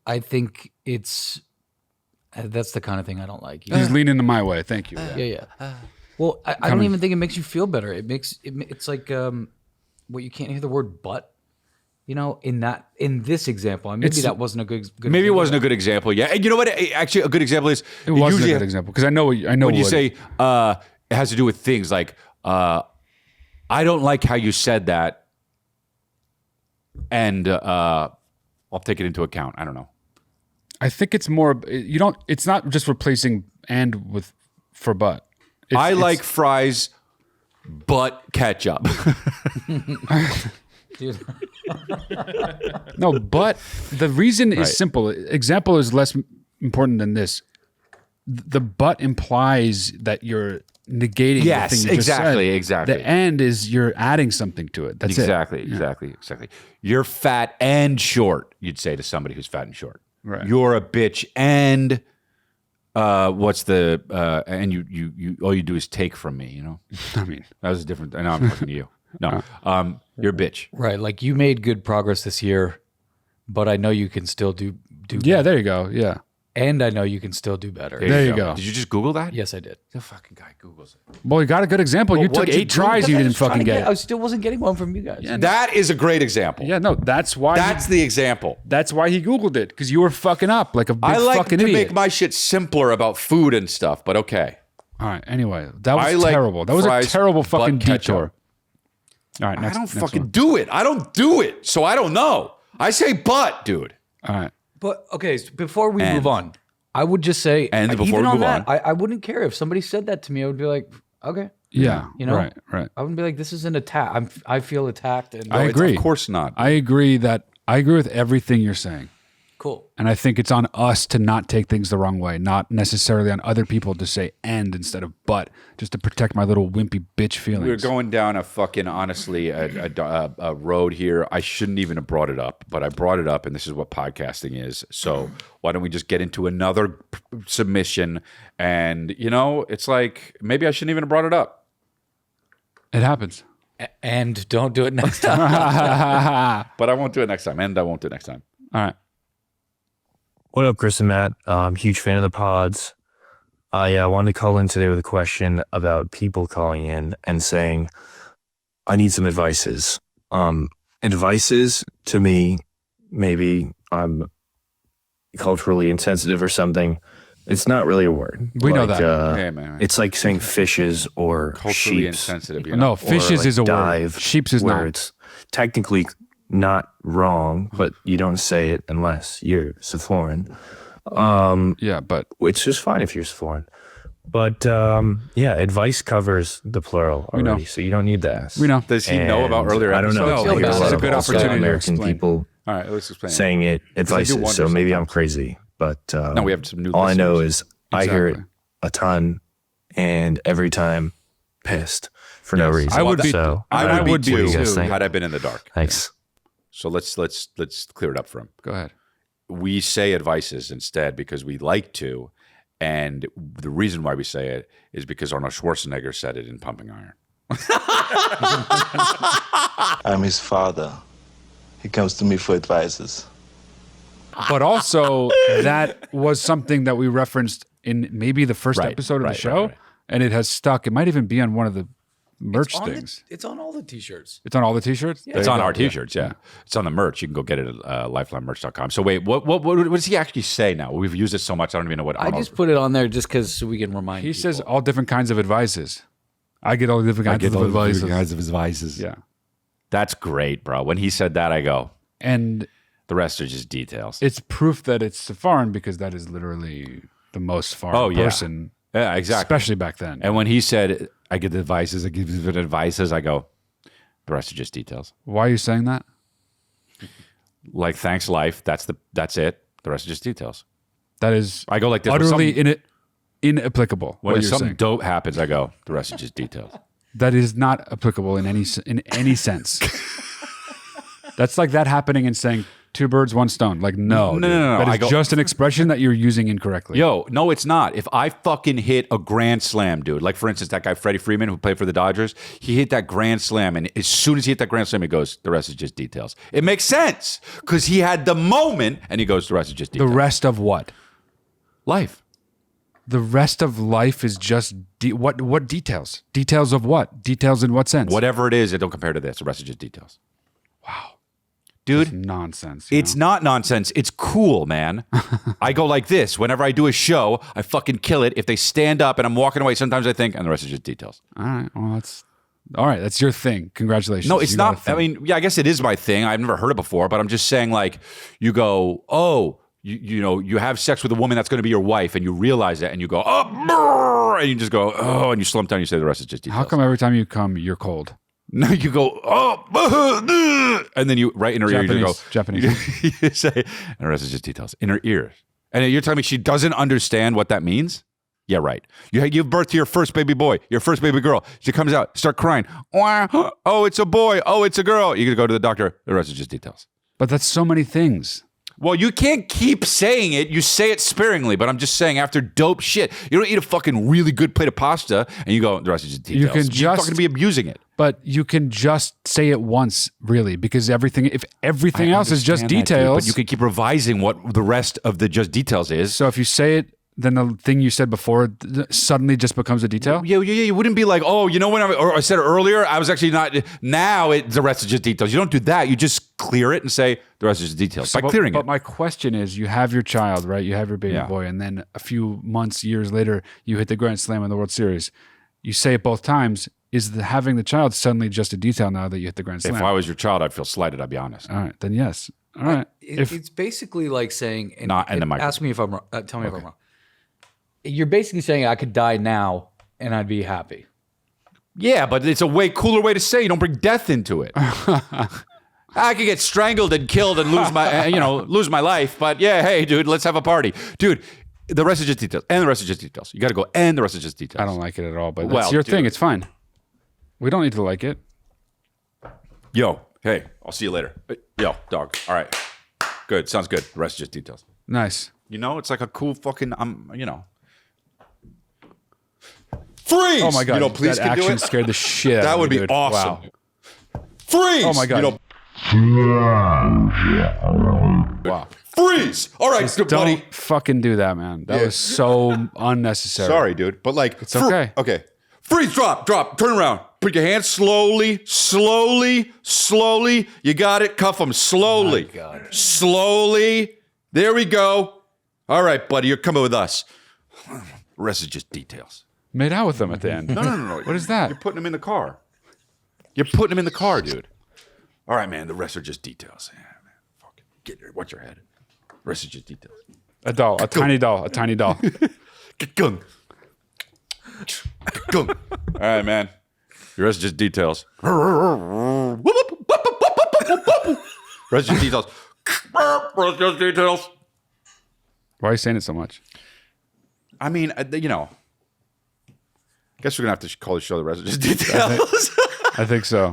I think it's that's the kind of thing I don't like. He's leaning in my way. Thank you. Yeah. Well, I don't even think it makes you feel better. It's like what you can't hear the word but. You know, in this example, maybe that wasn't a good. Maybe it wasn't a good example. Yeah, and you know what? Actually, a good example is It wasn't usually a good example because I know when you say it has to do with things like I don't like how you said that, and I'll take it into account. I don't know. I think it's more. You don't. It's not just replacing and with for but. I like fries, but ketchup. No, but the reason Right. is simple. Example is less important than this. The but implies that you're negating Yes, the thing you just exactly, said. exactly. The and is you're adding something to it. That's Exactly, it. exactly. You're fat and short, you'd say to somebody who's fat and short. Right. You're a bitch and what's the and you all you do is take from me, you know? I mean, That was a different I know I'm talking to you. No. You're a bitch. Right. Like you made good progress this year, but I know you can still do yeah, better. there you go. Yeah. And I know you can still do better. There you go. Did you just Google that? Yes, I did. The fucking guy Googles it. Well, you got a good example. You took what'd you 8 do? tries, you I didn't was trying fucking to get I it. still wasn't getting one from you guys. Yeah, That is a great example. Yeah, no, that's why. That's the example. That's why he Googled it, because you were fucking up like a big I like fucking to idiot. make my shit simpler about food and stuff, but okay. All right. Anyway, that I was like terrible. That was a fries, terrible but fucking ketchup. detour. All right. I Next, don't next fucking one. do it. I don't do it. So I don't know. I say but, dude. All right. But okay, so before we And- move on, I would just say, And before even we on move that, on- I wouldn't care if somebody said that to me. I would be like, okay, Yeah. You know? Right. Right. I wouldn't be like, this is an attack. I feel attacked, and I agree. Of course not. I agree with everything you're saying. cool. And I think it's on us to not take things the wrong way, not necessarily on other people to say and instead of but, just to protect my little wimpy bitch feelings. We're going down a fucking, honestly, a road here. I shouldn't even have brought it up, but I brought it up, and this is what podcasting is. So why don't we just get into another submission? And, you know, it's like, maybe I shouldn't even have brought it up. It happens. And don't do it next time. But I won't do it next time, and I won't do it next time. All right. What up, Chris and Matt? Huge fan of the pods. I wanted to call in today with a question about people calling in and saying, I need some advices. Advices to me, maybe I'm culturally insensitive or something. It's not really a word. We know that. Hey, man. It's like saying fishes or Culturally sheeps. insensitive. You know? No, fishes Or is a dive, word. Sheeps is where not. it's technically not wrong, but you don't say it unless you're foreign. Yeah, but Which is fine if you're foreign. But yeah, advice covers the plural We know. already, so you don't need to ask. we know. Does he know about And earlier I don't know. episodes? feel I hear bad. a This lot is a of good also opportunity to American explain. people All right, let's explain. saying it I do advices. wonder So maybe I'm sometimes. crazy, but No, we have some new all I know listeners. is I hear it Exactly. a ton, and every time pissed for no reason. I would be- So I would be be too, what do you guys think? had I been in the dark. Thanks. So let's clear it up for him. Go ahead. We say advices instead because we like to, and the reason why we say it is because Arnold Schwarzenegger said it in Pumping Iron. I'm his father. He comes to me for advices. But also, that was something that we referenced in maybe the first Right, episode of right, the show, right. and it has stuck. It might even be on one of the merch things. It's on all the t-shirts. It's on all the t-shirts? There It's you on go. our T-shirts, yeah. It's on the merch. You can go get it at lifelinemerch.com. So wait, what does he actually say now? We've used it so much, I don't even know what I Arnold. just put it on there just because so we can remind He people. says all different kinds of advices. I get all the different kinds of advices. of advices. Yeah. That's great, bro. When he said that, I go, And the rest are just details. it's proof that it's foreign because that is literally the most foreign Oh, yeah. person, Yeah, exactly. especially back then. And when he said, I get the advices, I give you the advices, I go, the rest are just details. Why are you saying that? Like, thanks, life. That's it. The rest are just details. That is I go like this. When utterly something- inapplicable. When what you're something saying. dope happens, I go, the rest are just details. That is not applicable in any sense. That's like that happening and saying two birds, one stone. Like, no. No, dude. no, no, no. That is I go- just an expression that you're using incorrectly. Yo, no, it's not. If I fucking hit a grand slam, dude, like for instance, that guy Freddie Freeman who played for the Dodgers, he hit that grand slam, and as soon as he hit that grand slam, he goes, the rest is just details. It makes sense because he had the moment, and he goes, the rest is just The details. rest of what? Life. The rest of life is just what details? Details of what? Details in what sense? Whatever it is, it don't compare to this. The rest is just details. Wow. Dude, Nonsense. it's not nonsense. It's cool, man. I go like this. Whenever I do a show, I fucking kill it. If they stand up and I'm walking away, sometimes I think, and the rest is just details. All right. Well, All right, that's your thing. Congratulations. No, it's You got a not. thing. I mean, yeah, I guess it is my thing. I've never heard it before, but I'm just saying, like, you go, oh, you know, you have sex with a woman that's going to be your wife, and you realize that, and you go, oh, brrr, and you just go, oh, and you slump down. And you say the rest is just details. How come every time you come, you're cold? No, you go, oh, and then you right in her ear, you just go Japanese. you say, and the rest is just details in her ear. And you're telling me she doesn't understand what that means? Yeah, right. You give birth to your first baby boy, your first baby girl. She comes out, start crying. Oh, it's a boy. Oh, it's a girl. You're going to go to the doctor. The rest is just details. But that's so many things. Well, you can't keep saying it. You say it sparingly, but I'm just saying after dope shit, you don't eat a fucking really good plate of pasta and you go, the rest is just details. You can You're just fucking be abusing it. But you can just say it once, really, because if everything else is just understand that, dude, details. but you can keep revising what the rest of the just details is. So if you say it, then the thing you said before suddenly just becomes a detail? Yeah. You wouldn't be like, oh, you know when I said it earlier, I was actually not. Now the rest is just details. You don't do that. You just clear it and say the rest is just details by clearing it. But my question is, you have your child, right? You have your baby boy, and then a few months, years later, you hit the Grand Slam in the World Series. You say it both times. Is having the child suddenly just a detail now that you hit the Grand Slam? If I was your child, I'd feel slighted. I'd be honest. All right, then yes. All right. It's basically like saying, ask me if I'm wrong. Tell me if I'm wrong. You're basically saying I could die now and I'd be happy. Yeah, but it's a way cooler way to say. You don't bring death into it. I could get strangled and killed and lose my life. But yeah, hey, dude, let's have a party, dude. The rest is just details, and the rest is just details. You got to go, and the rest is just details. I don't like it at all, but that's your thing. It's fine. We don't need to like it. Yo, hey, I'll see you later. Yo, dog. All right, good. Sounds good. The rest is just details. Nice. You know, it's like a cool fucking. Freeze! Oh my god! You know, please that can do action it. scared the shit. That out would of me, be dude. awesome. Wow. Freeze! Oh my god! Wow. Freeze! All right, good buddy. Don't fucking do that, man. That was so unnecessary. Sorry, dude, but like it's okay. Okay. Freeze! Drop! Turn around. Put your hands slowly. You got it. Cuff them slowly. My God. Slowly. There we go. All right, buddy, you're coming with us. The rest is just details. Made out with them at the end. No. What is that? You're putting them in the car. You're putting them in the car, dude. All right, man. The rest are just details. Yeah, man. Fucking get there. Watch your head. The rest is just details. A doll. A tiny doll. Gung. Gung. All right, man. The rest is just details. Rest is just details. Rest is just details. Why are you saying it so much? I mean, I guess we're gonna have to call the show the rest is just details. I think so.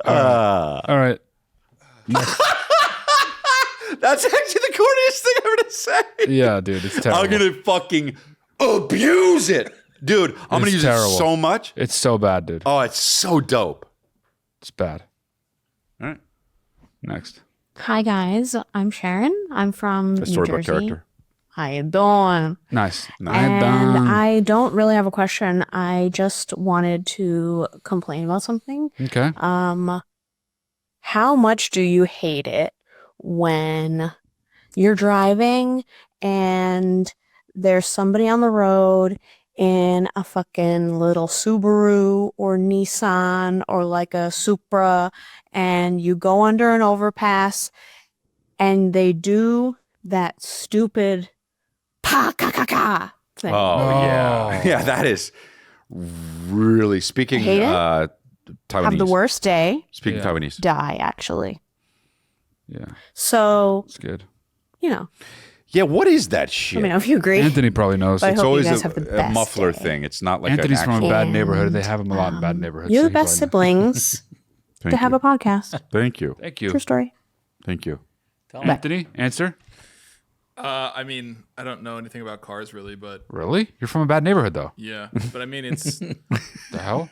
All right. That's actually the corniest thing ever to say. Yeah, dude, it's terrible. I'm gonna fucking abuse it, dude. I'm gonna use terrible. it so much. It's so bad, dude. Oh, it's so dope. It's bad. All right. Next. Hi guys, I'm Sharon. I'm from A New storybook Jersey. character. How you doing? Nice. And I don't really have a question. I just wanted to complain about something. Okay. How much do you hate it when you're driving and there's somebody on the road in a fucking little Subaru or Nissan or like a Supra, and you go under an overpass and they do that stupid pa-ka-ka-ka thing. Oh, yeah. Yeah, that is really speaking Hate it. Taiwanese. Have the worst day. Speaking Taiwanese. Die, actually. Yeah. So, It's good. Yeah, what is that shit? let me know if you agree. Anthony probably knows. But I It's hope you always guys a, have the a best muffler day. thing. It's not like Anthony's an from a actual... bad neighborhood. And, They have him a lot in bad neighborhoods. You're so the he best probably knows. siblings Thank to have you. a podcast. Thank you. Thank you. True story. Thank you. Anthony, answer. I mean, I don't know anything about cars really, but Really? You're from a bad neighborhood, though. yeah. But I mean, it's The hell?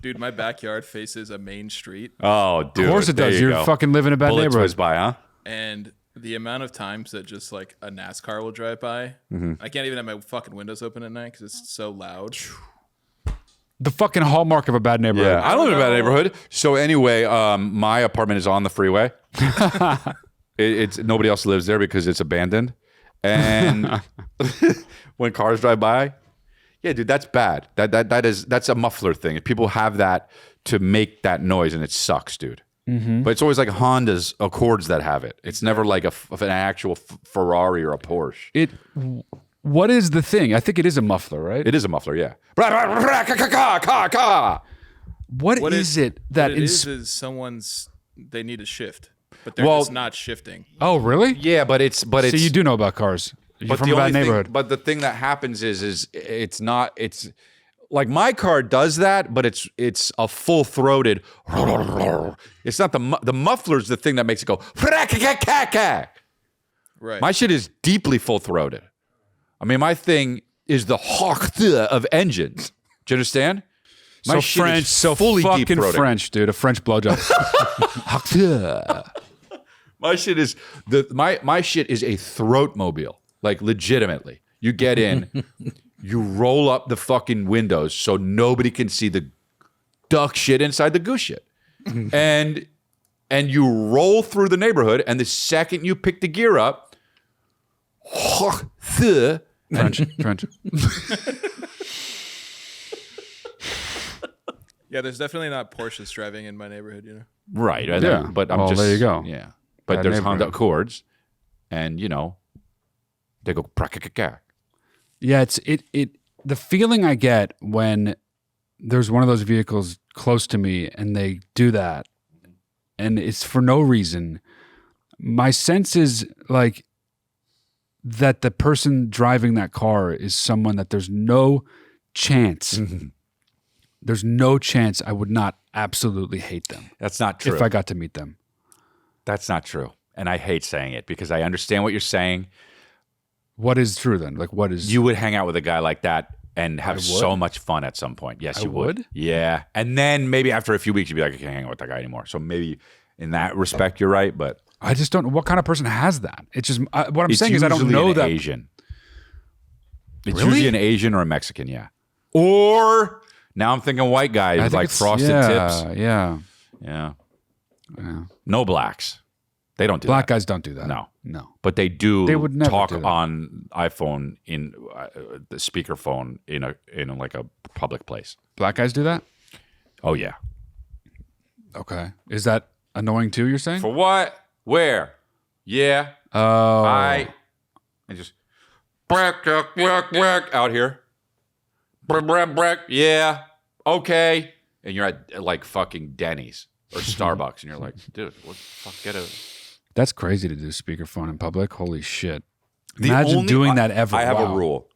dude. My backyard faces a main street, Oh, dude. Of course it there does. you You're go. fucking living in a bad Bullets neighborhood. whiz by, huh? and the amount of times that just like a NASCAR will drive by, I can't even have my fucking windows open at night because it's so loud. The fucking hallmark of a bad neighborhood. Yeah, I don't live in a bad neighborhood. So anyway, my apartment is on the freeway. It's nobody else lives there because it's abandoned. And when cars drive by, Yeah, dude, that's bad. That's a muffler thing. People have that to make that noise, and it sucks, dude. But it's always like Honda's Accords that have it. It's never like an actual Ferrari or a Porsche. What is the thing? I think it is a muffler, right? It is a muffler, yeah. What is it that what it is someone's they need a shift, but they're Well- just not shifting. Oh, really? Yeah, but it's So you do know about cars. You're from a bad neighborhood. But the thing that happens is it's not. It's like my car does that, but it's a full throated. It's not the muffler's the thing that makes it go. Right. My shit is deeply full throated. I mean, my thing is the hawk of engines. Do you understand? My So shit French, is so fully fucking deep-throating. French, dude. A French blowjob. My shit is my shit is a throat mobile. Like legitimately. You get in, you roll up the fucking windows so nobody can see the duck shit inside the goose shit. and you roll through the neighborhood, and the second you pick the gear up, French. Yeah, there's definitely not Porsches driving in my neighborhood, you know. Right. Yeah. But I'm Well, just there you go. Yeah. But Bad there's neighborhood. Honda Accords, and they go prakakaka. Yeah, the feeling I get when there's one of those vehicles close to me and they do that, and it's for no reason. My sense is like that the person driving that car is someone that there's no chance. There's no chance I would not absolutely hate them That's not true. if I got to meet them. That's not true. And I hate saying it because I understand what you're saying. What is true then? Like, what is You would hang out with a guy like that and have would. so much fun at some point. Yes, I you would. would? Yeah. And then maybe after a few weeks, you'd be like, I can't hang out with that guy anymore. So maybe in that respect, you're right. But I just don't know what kind of person has that. It's just what I'm it's saying is I don't usually know an that. Asian. It's Really? usually an Asian or a Mexican, yeah. Or now I'm thinking white guys I with think like it's- frosted yeah, tips. Yeah. Yeah. No blacks. They don't do Black that. guys don't do that. No. No. But they do They would never talk do that. on iPhone in the speakerphone in like a public place. Black guys do that? Oh yeah. Okay. Is that annoying too, you're saying? For what? Where? Yeah. Oh. I just out here. Yeah. Okay. And you're at like fucking Denny's or Starbucks, and you're like, dude, what the fuck? Get a. That's crazy to do speakerphone in public. Holy shit. The Imagine only- doing that ever. I have Wow. a rule.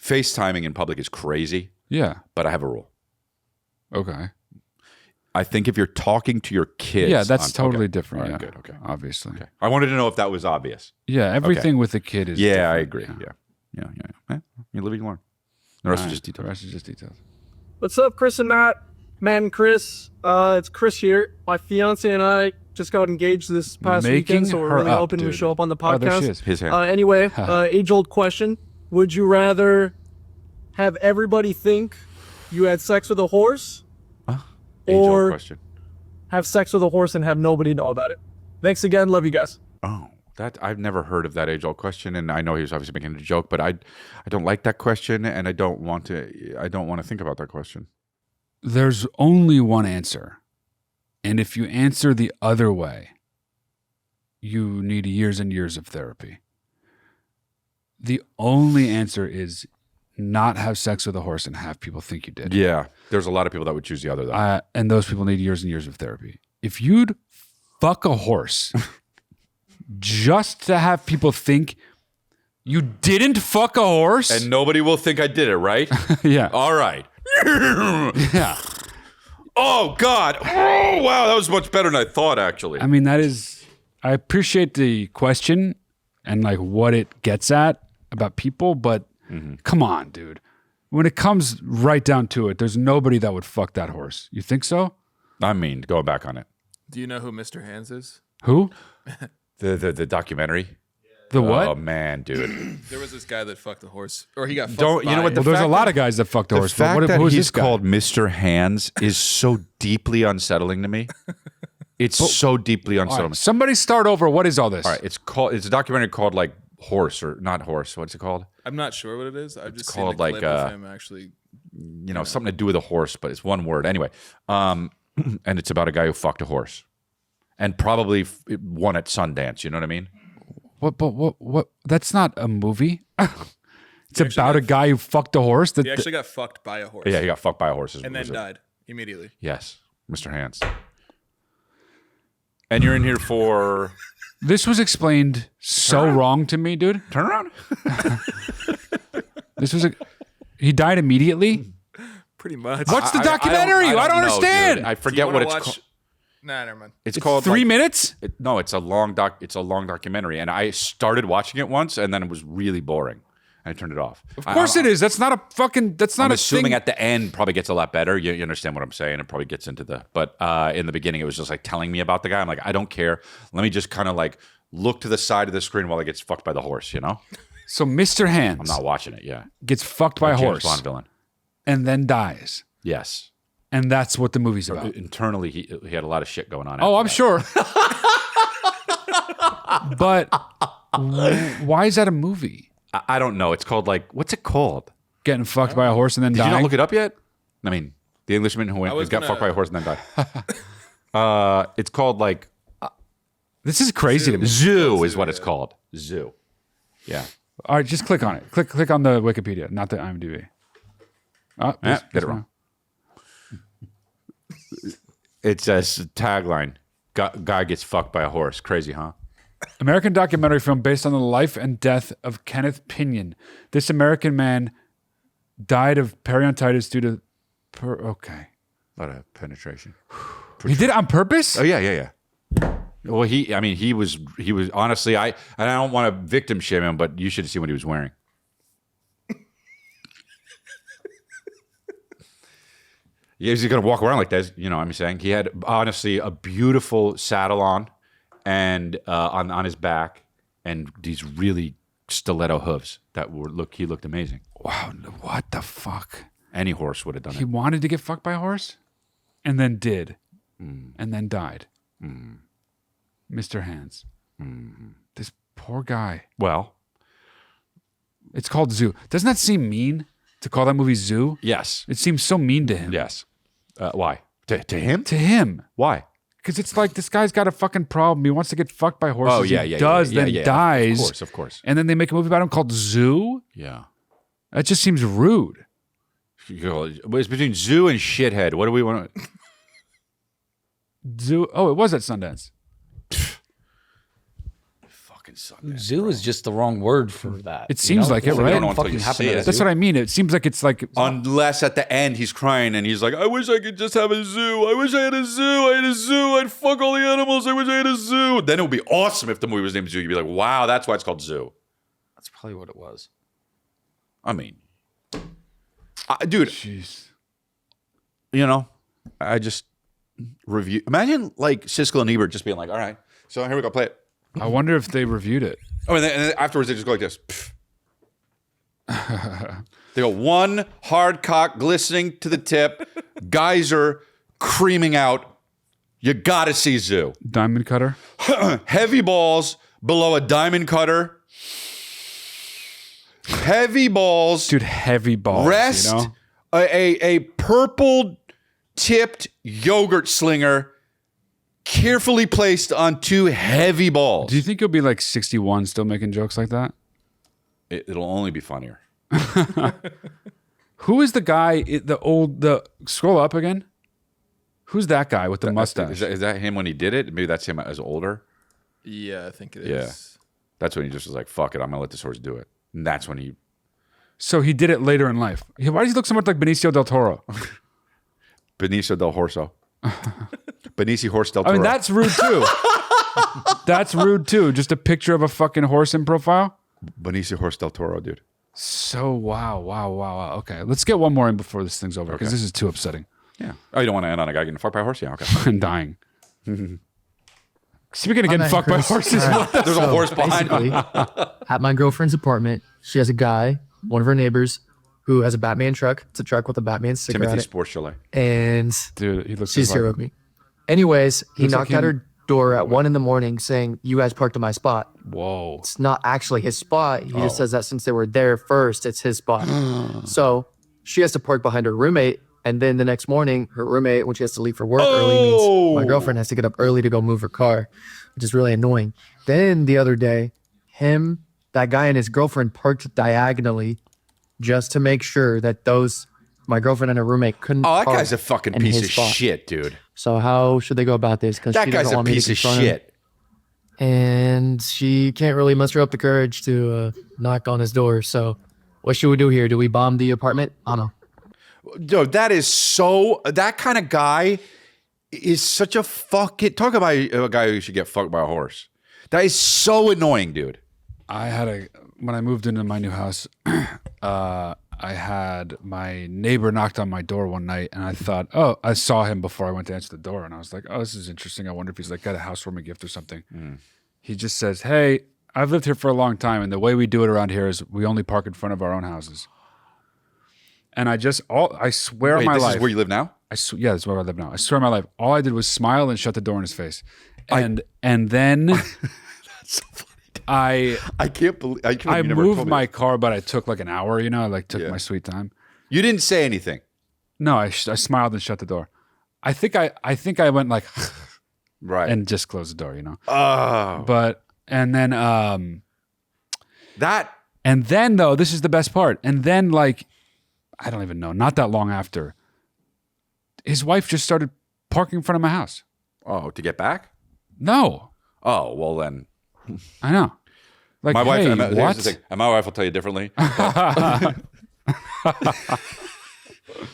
FaceTiming in public is crazy, Yeah. but I have a rule. Okay. I think if you're talking to your kids, Yeah, that's on- totally okay. different. All Yeah. right, good. Okay. Obviously. Okay. I wanted to know if that was obvious. Yeah. Everything with a kid is. Yeah, I different. agree. Yeah. Eh, you live, you learn. The rest All is right. just details. The rest is just details. What's up, Chris and Matt? Matt and Chris. It's Chris here. My fiance and I just got engaged this past Making weekend, so we're her really up, hoping to dude. show up on the Oh, there she podcast. is. His hand. Anyway, age-old question. Would you rather have everybody think you had sex with a horse Age-old or question. have sex with a horse and have nobody know about it? Thanks again. Love you guys. Oh, that I've never heard of that age-old question, and I know he was obviously making a joke, but I don't like that question, and I don't want to think about that question. There's only one answer. And if you answer the other way, you need years and years of therapy. The only answer is not have sex with a horse and have people think you did. Yeah, there's a lot of people that would choose the other though. And those people need years and years of therapy. If you'd fuck a horse just to have people think you didn't fuck a horse, And nobody will think I did it, right? yeah, All right. yeah. Oh God! Oh wow, that was much better than I thought. Actually, I mean, that is. I appreciate the question and like what it gets at about people, but come on, dude. When it comes right down to it, there's nobody that would fuck that horse. You think so? I mean, going back on it, Do you know who Mr. Hands is? Who? the documentary. The what? Oh man, dude! There was this guy that fucked a horse, or he got fucked Don't- you know by what it. the Well, there's a fact lot that- of guys that fucked a The horse. But fact what, that who is he's this guy? called Mr. Hands is so deeply unsettling to me. It's so deeply All unsettling. right, somebody start over. What is all this? All right, it's a documentary called like horse or not horse. What's it called? I'm not sure what it is. I've just called seen a clip like, of him actually. Something to do with a horse, but it's one word anyway. And it's about a guy who fucked a horse, and probably won at Sundance. You know what I mean? What? That's not a movie. It's about a guy who fucked a horse. He actually got fucked by a horse. Yeah, he got fucked by a horse. And then died immediately. Yes, Mr. Hands. And you're in here for... This was explained so wrong to me, dude. Turn around. He died immediately? Pretty much. What's the documentary? I don't understand. Dude. I forget what it's called. Nah, never mind. It's called 3 minutes? No, it's a long documentary. And I started watching it once, and then it was really boring. I turned it off. Of course it is. That's not a fucking. That's not I'm a assuming thing. at the end probably gets a lot better. You understand what I'm saying? It probably gets into the. But in the beginning, it was just like telling me about the guy. I'm like, I don't care. Let me just kind of like look to the side of the screen while he gets fucked by the horse. You know. So Mr. Hands. I'm not watching it. Yeah. Gets fucked by a James horse. Bond villain. And then dies. Yes. And that's what the movie's about. Internally, he had a lot of shit going on. Oh, I'm sure. But why is that a movie? I don't know. It's called like, what's it called? Getting fucked by a horse and then Did dying? you not look it up yet? I mean, the Englishman who got fucked by a horse and then died. It's called like... This is crazy to me. Zoo is what it's called. Zoo. Yeah. All right, just click on it. Click on the Wikipedia, not the IMDb. Get it wrong. It says tagline, guy gets fucked by a horse. Crazy, huh? American documentary film based on the life and death of Kenneth Pinion. This American man died of periodontitis due to... okay. A lot of penetration. He did it on purpose? Oh, yeah. Well, he was honestly, I don't want to victim shame him, but you should have seen what he was wearing. Yeah, he's going to walk around like that, you know what I'm saying? He had, honestly, a beautiful saddle on and on his back and these really stiletto hooves that he looked amazing. Wow, what the fuck? Any horse would have done it. He wanted to get fucked by a horse? And then did. And then died. Mr. Hands. This poor guy. Well. It's called Zoo. Doesn't that seem mean to call that movie Zoo? Yes. It seems so mean to him. Yes. Why? To him? To him. Why? Because it's like this guy's got a fucking problem. He wants to get fucked by horses. Oh, yeah, he yeah. does, yeah, then yeah, dies. Of course. And then they make a movie about him called Zoo? Yeah. That just seems rude. It's between Zoo and Shithead. What do we want to... Zoo. Oh, it was at Sundance. Fucking Sundance. Zoo is just the wrong word for that. It seems like it, So right? we don't know until you see it. That's what I mean. It seems like it's like... Unless at the end he's crying and he's like, I wish I could just have a zoo. I wish I had a zoo. I had a zoo. I'd fuck all the animals. I wish I had a zoo. Then it would be awesome if the movie was named Zoo. You'd be like, wow, that's why it's called Zoo. That's probably what it was. I mean, dude, jeez. You know, I just review. Imagine like Siskel and Ebert just being like, all right, so here we go, play it. I wonder if they reviewed it. Oh, and then afterwards they just go like this. They go, one hard cock glistening to the tip, geyser creaming out. You gotta see Zoo. Diamond cutter. Heavy balls below a diamond cutter. Heavy balls. Dude, heavy balls. Rest you know? a purple tipped yogurt slinger carefully placed on two heavy balls. Do you think you'll be like 61 still making jokes like that? It'll only be funnier. Who is the guy, scroll up again? Who's that guy with the mustache? Is that him when he did it? Maybe that's him as older. Yeah, I think it is. Yeah. That's when he just was like, fuck it, I'm going to let this horse do it. And that's when he... So he did it later in life. Why does he look so much like Benicio del Toro? Benicio del Horso. Benicio Horse del Toro. I mean, that's rude too. That's rude too. Just a picture of a fucking horse in profile? Benicio Horse del Toro, dude. So, wow. Okay, let's get one more in before this thing's over, because this is too upsetting. Yeah. Oh, you don't want to end on a guy getting fucked by a horse? Yeah, okay. And dying. Speaking of getting fucked by horses, there's a horse behind me. At my girlfriend's apartment, she has a guy, one of her neighbors, who has a Batman truck. It's a truck with a Batman sticker Timothy on it. Sports Chalet. And dude, he looks she's just here like with me. Anyways, he looks knocked like out him. her door at 1 a.m. saying, "You guys parked in my spot." Whoa. It's not actually his spot. He just says that since they were there first, it's his spot. So she has to park behind her roommate. And then the next morning, her roommate, when she has to leave for work early, means my girlfriend has to get up early to go move her car, which is really annoying. Then the other day, that guy and his girlfriend parked diagonally just to make sure that my girlfriend and her roommate couldn't that park guy's a fucking in piece his of spot. shit, dude. So how should they go about this? Because That guy's a piece of shit. and she can't really muster up the courage to knock on his door. So what should we do here? Do we bomb the apartment? I don't know. Dude, that kind of guy is such a fucking, talk about a guy who should get fucked by a horse. That is so annoying, dude. When I moved into my new house, I had my neighbor knocked on my door one night, and I thought, I saw him before I went to answer the door, and I was like, this is interesting. I wonder if he's like got a housewarming gift or something. He just says, "Hey, I've lived here for a long time, and the way we do it around here is we only park in front of our own houses." And I swear on my life. This is where you live now? Yeah, that's where I live now. I swear on my life. All I did was smile and shut the door in his face. And then That's so funny. I can't believe I moved my car, but I took like an hour, I took my sweet time. You didn't say anything. No, I smiled and shut the door. I think I went like right and just closed the door, Oh. But and then though, this is the best part. And then like I don't even know, not that long after, his wife just started parking in front of my house. Oh, to get back? No. Oh, well then. I know. Like, my wife, hey, here's what? the thing, and my wife will tell you differently.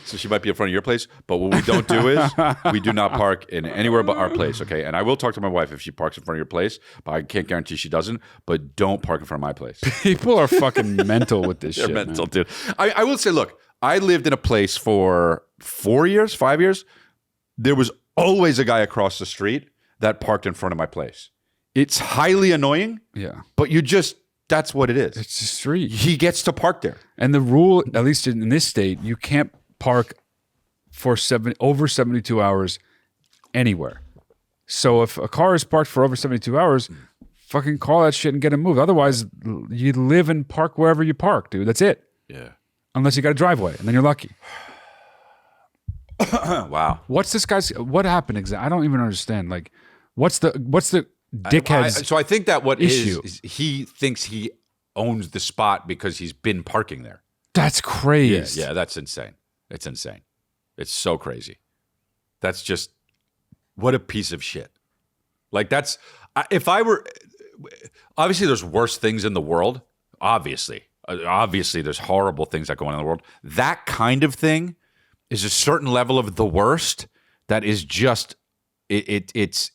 So she might be in front of your place, but what we don't do is we do not park in anywhere but our place, okay? And I will talk to my wife if she parks in front of your place, but I can't guarantee she doesn't. But don't park in front of my place. People are fucking mental with this They're shit, mental, man. dude. I will say, look, I lived in a place for 5 years. There was always a guy across the street that parked in front of my place. It's highly annoying. Yeah. But that's what it is. It's a street. He gets to park there. And the rule, at least in this state, you can't park for over 72 hours anywhere. So if a car is parked for over 72 hours, fucking call that shit and get it moved. Otherwise, you live and park wherever you park, dude. That's it. Yeah. Unless you got a driveway, and then you're lucky. Wow. What happened exactly? I don't even understand. Like, what's the dickhead's So I think that what issue is he thinks he owns the spot because he's been parking there. That's crazy. Yeah, that's insane. It's insane. It's so crazy. That's just, what a piece of shit. Like if I were, obviously there's worse things in the world. Obviously there's horrible things that go on in the world. That kind of thing is a certain level of the worst that is just, it's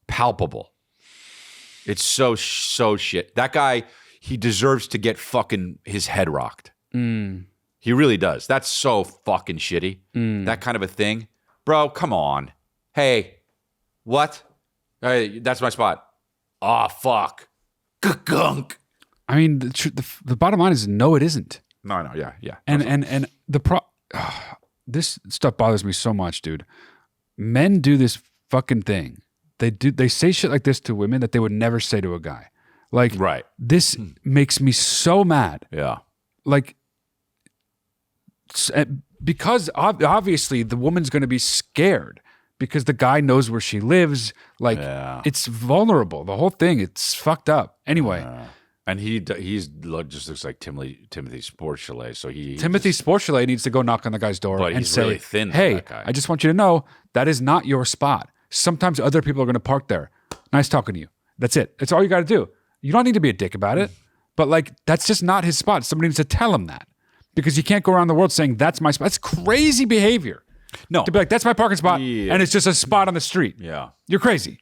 palpable. It's so shit. That guy, he deserves to get fucking his head rocked. He really does. That's so fucking shitty. That kind of a thing. Bro, come on. Hey, what? Hey, that's my spot. Oh, fuck. Gunk. I mean, the bottom line is no, it isn't. No, yeah. And this stuff bothers me so much, dude. Men do this fucking thing. They say shit like this to women that they would never say to a guy. Like, right. This makes me so mad. Yeah. Like, because obviously the woman's going to be scared because the guy knows where she lives. Like, it's vulnerable. The whole thing, it's fucked up. Anyway. And he's just looks like Timothy Sport Chalet. So Timothy Sport Chalet needs to go knock on the guy's door and say, really thin, "Hey, that guy. I just want you to know that is not your spot. Sometimes other people are going to park there. Nice talking to you. That's it. That's all you got to do. You don't need to be a dick about it. But like, that's just not his spot. Somebody needs to tell him that because you can't go around the world saying that's my spot. That's crazy behavior. No, to be like, that's my parking spot, and it's just a spot on the street. Yeah, you're crazy.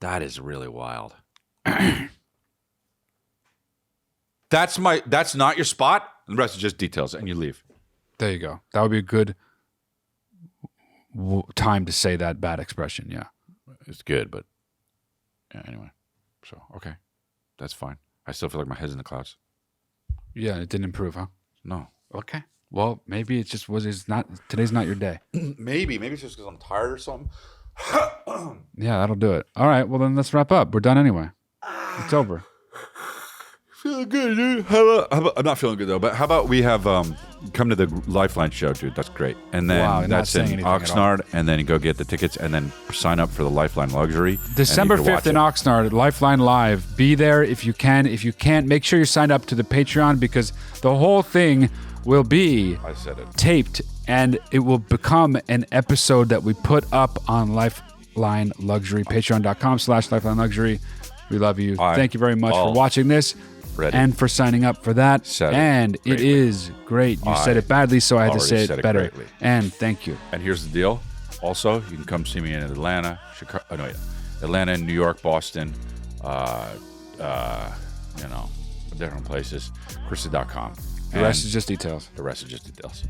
That is really wild. That's not your spot. The rest is just details, and you leave. There you go. That would be a good time to say that bad expression. Yeah, it's good, but anyway. So okay, that's fine. I still feel like my head's in the clouds. Yeah, it didn't improve, huh? No. Okay. Well, maybe it just was. It's not. Today's not your day. Maybe it's just because I'm tired or something. Yeah, that'll do it. All right, well then let's wrap up. We're done anyway. It's over. Feeling good, dude. How about, I'm not feeling good though, but how about we have come to the Lifeline show, dude? That's great. And then Wow, you're not that's saying in anything at Oxnard, and then you go get the tickets, and then sign up for the Lifeline Luxury. December and you can 5th in watch Oxnard, Lifeline Live. Be there if you can. If you can't, make sure you sign up to the Patreon because the whole thing will be I said it. taped and it will become an episode that we put up on Lifeline Luxury. Patreon.com/Lifeline Luxury. We love you. Thank you very much for watching this. Ready. And for signing up for that. Said it is great. You said it badly, so I had to say said it better. greatly. And thank you. And here's the deal. Also, you can come see me in Atlanta, Chicago. Oh, no, yeah. Atlanta, New York, Boston. Different places. Chrissy.com. The rest is just details. The rest is just details.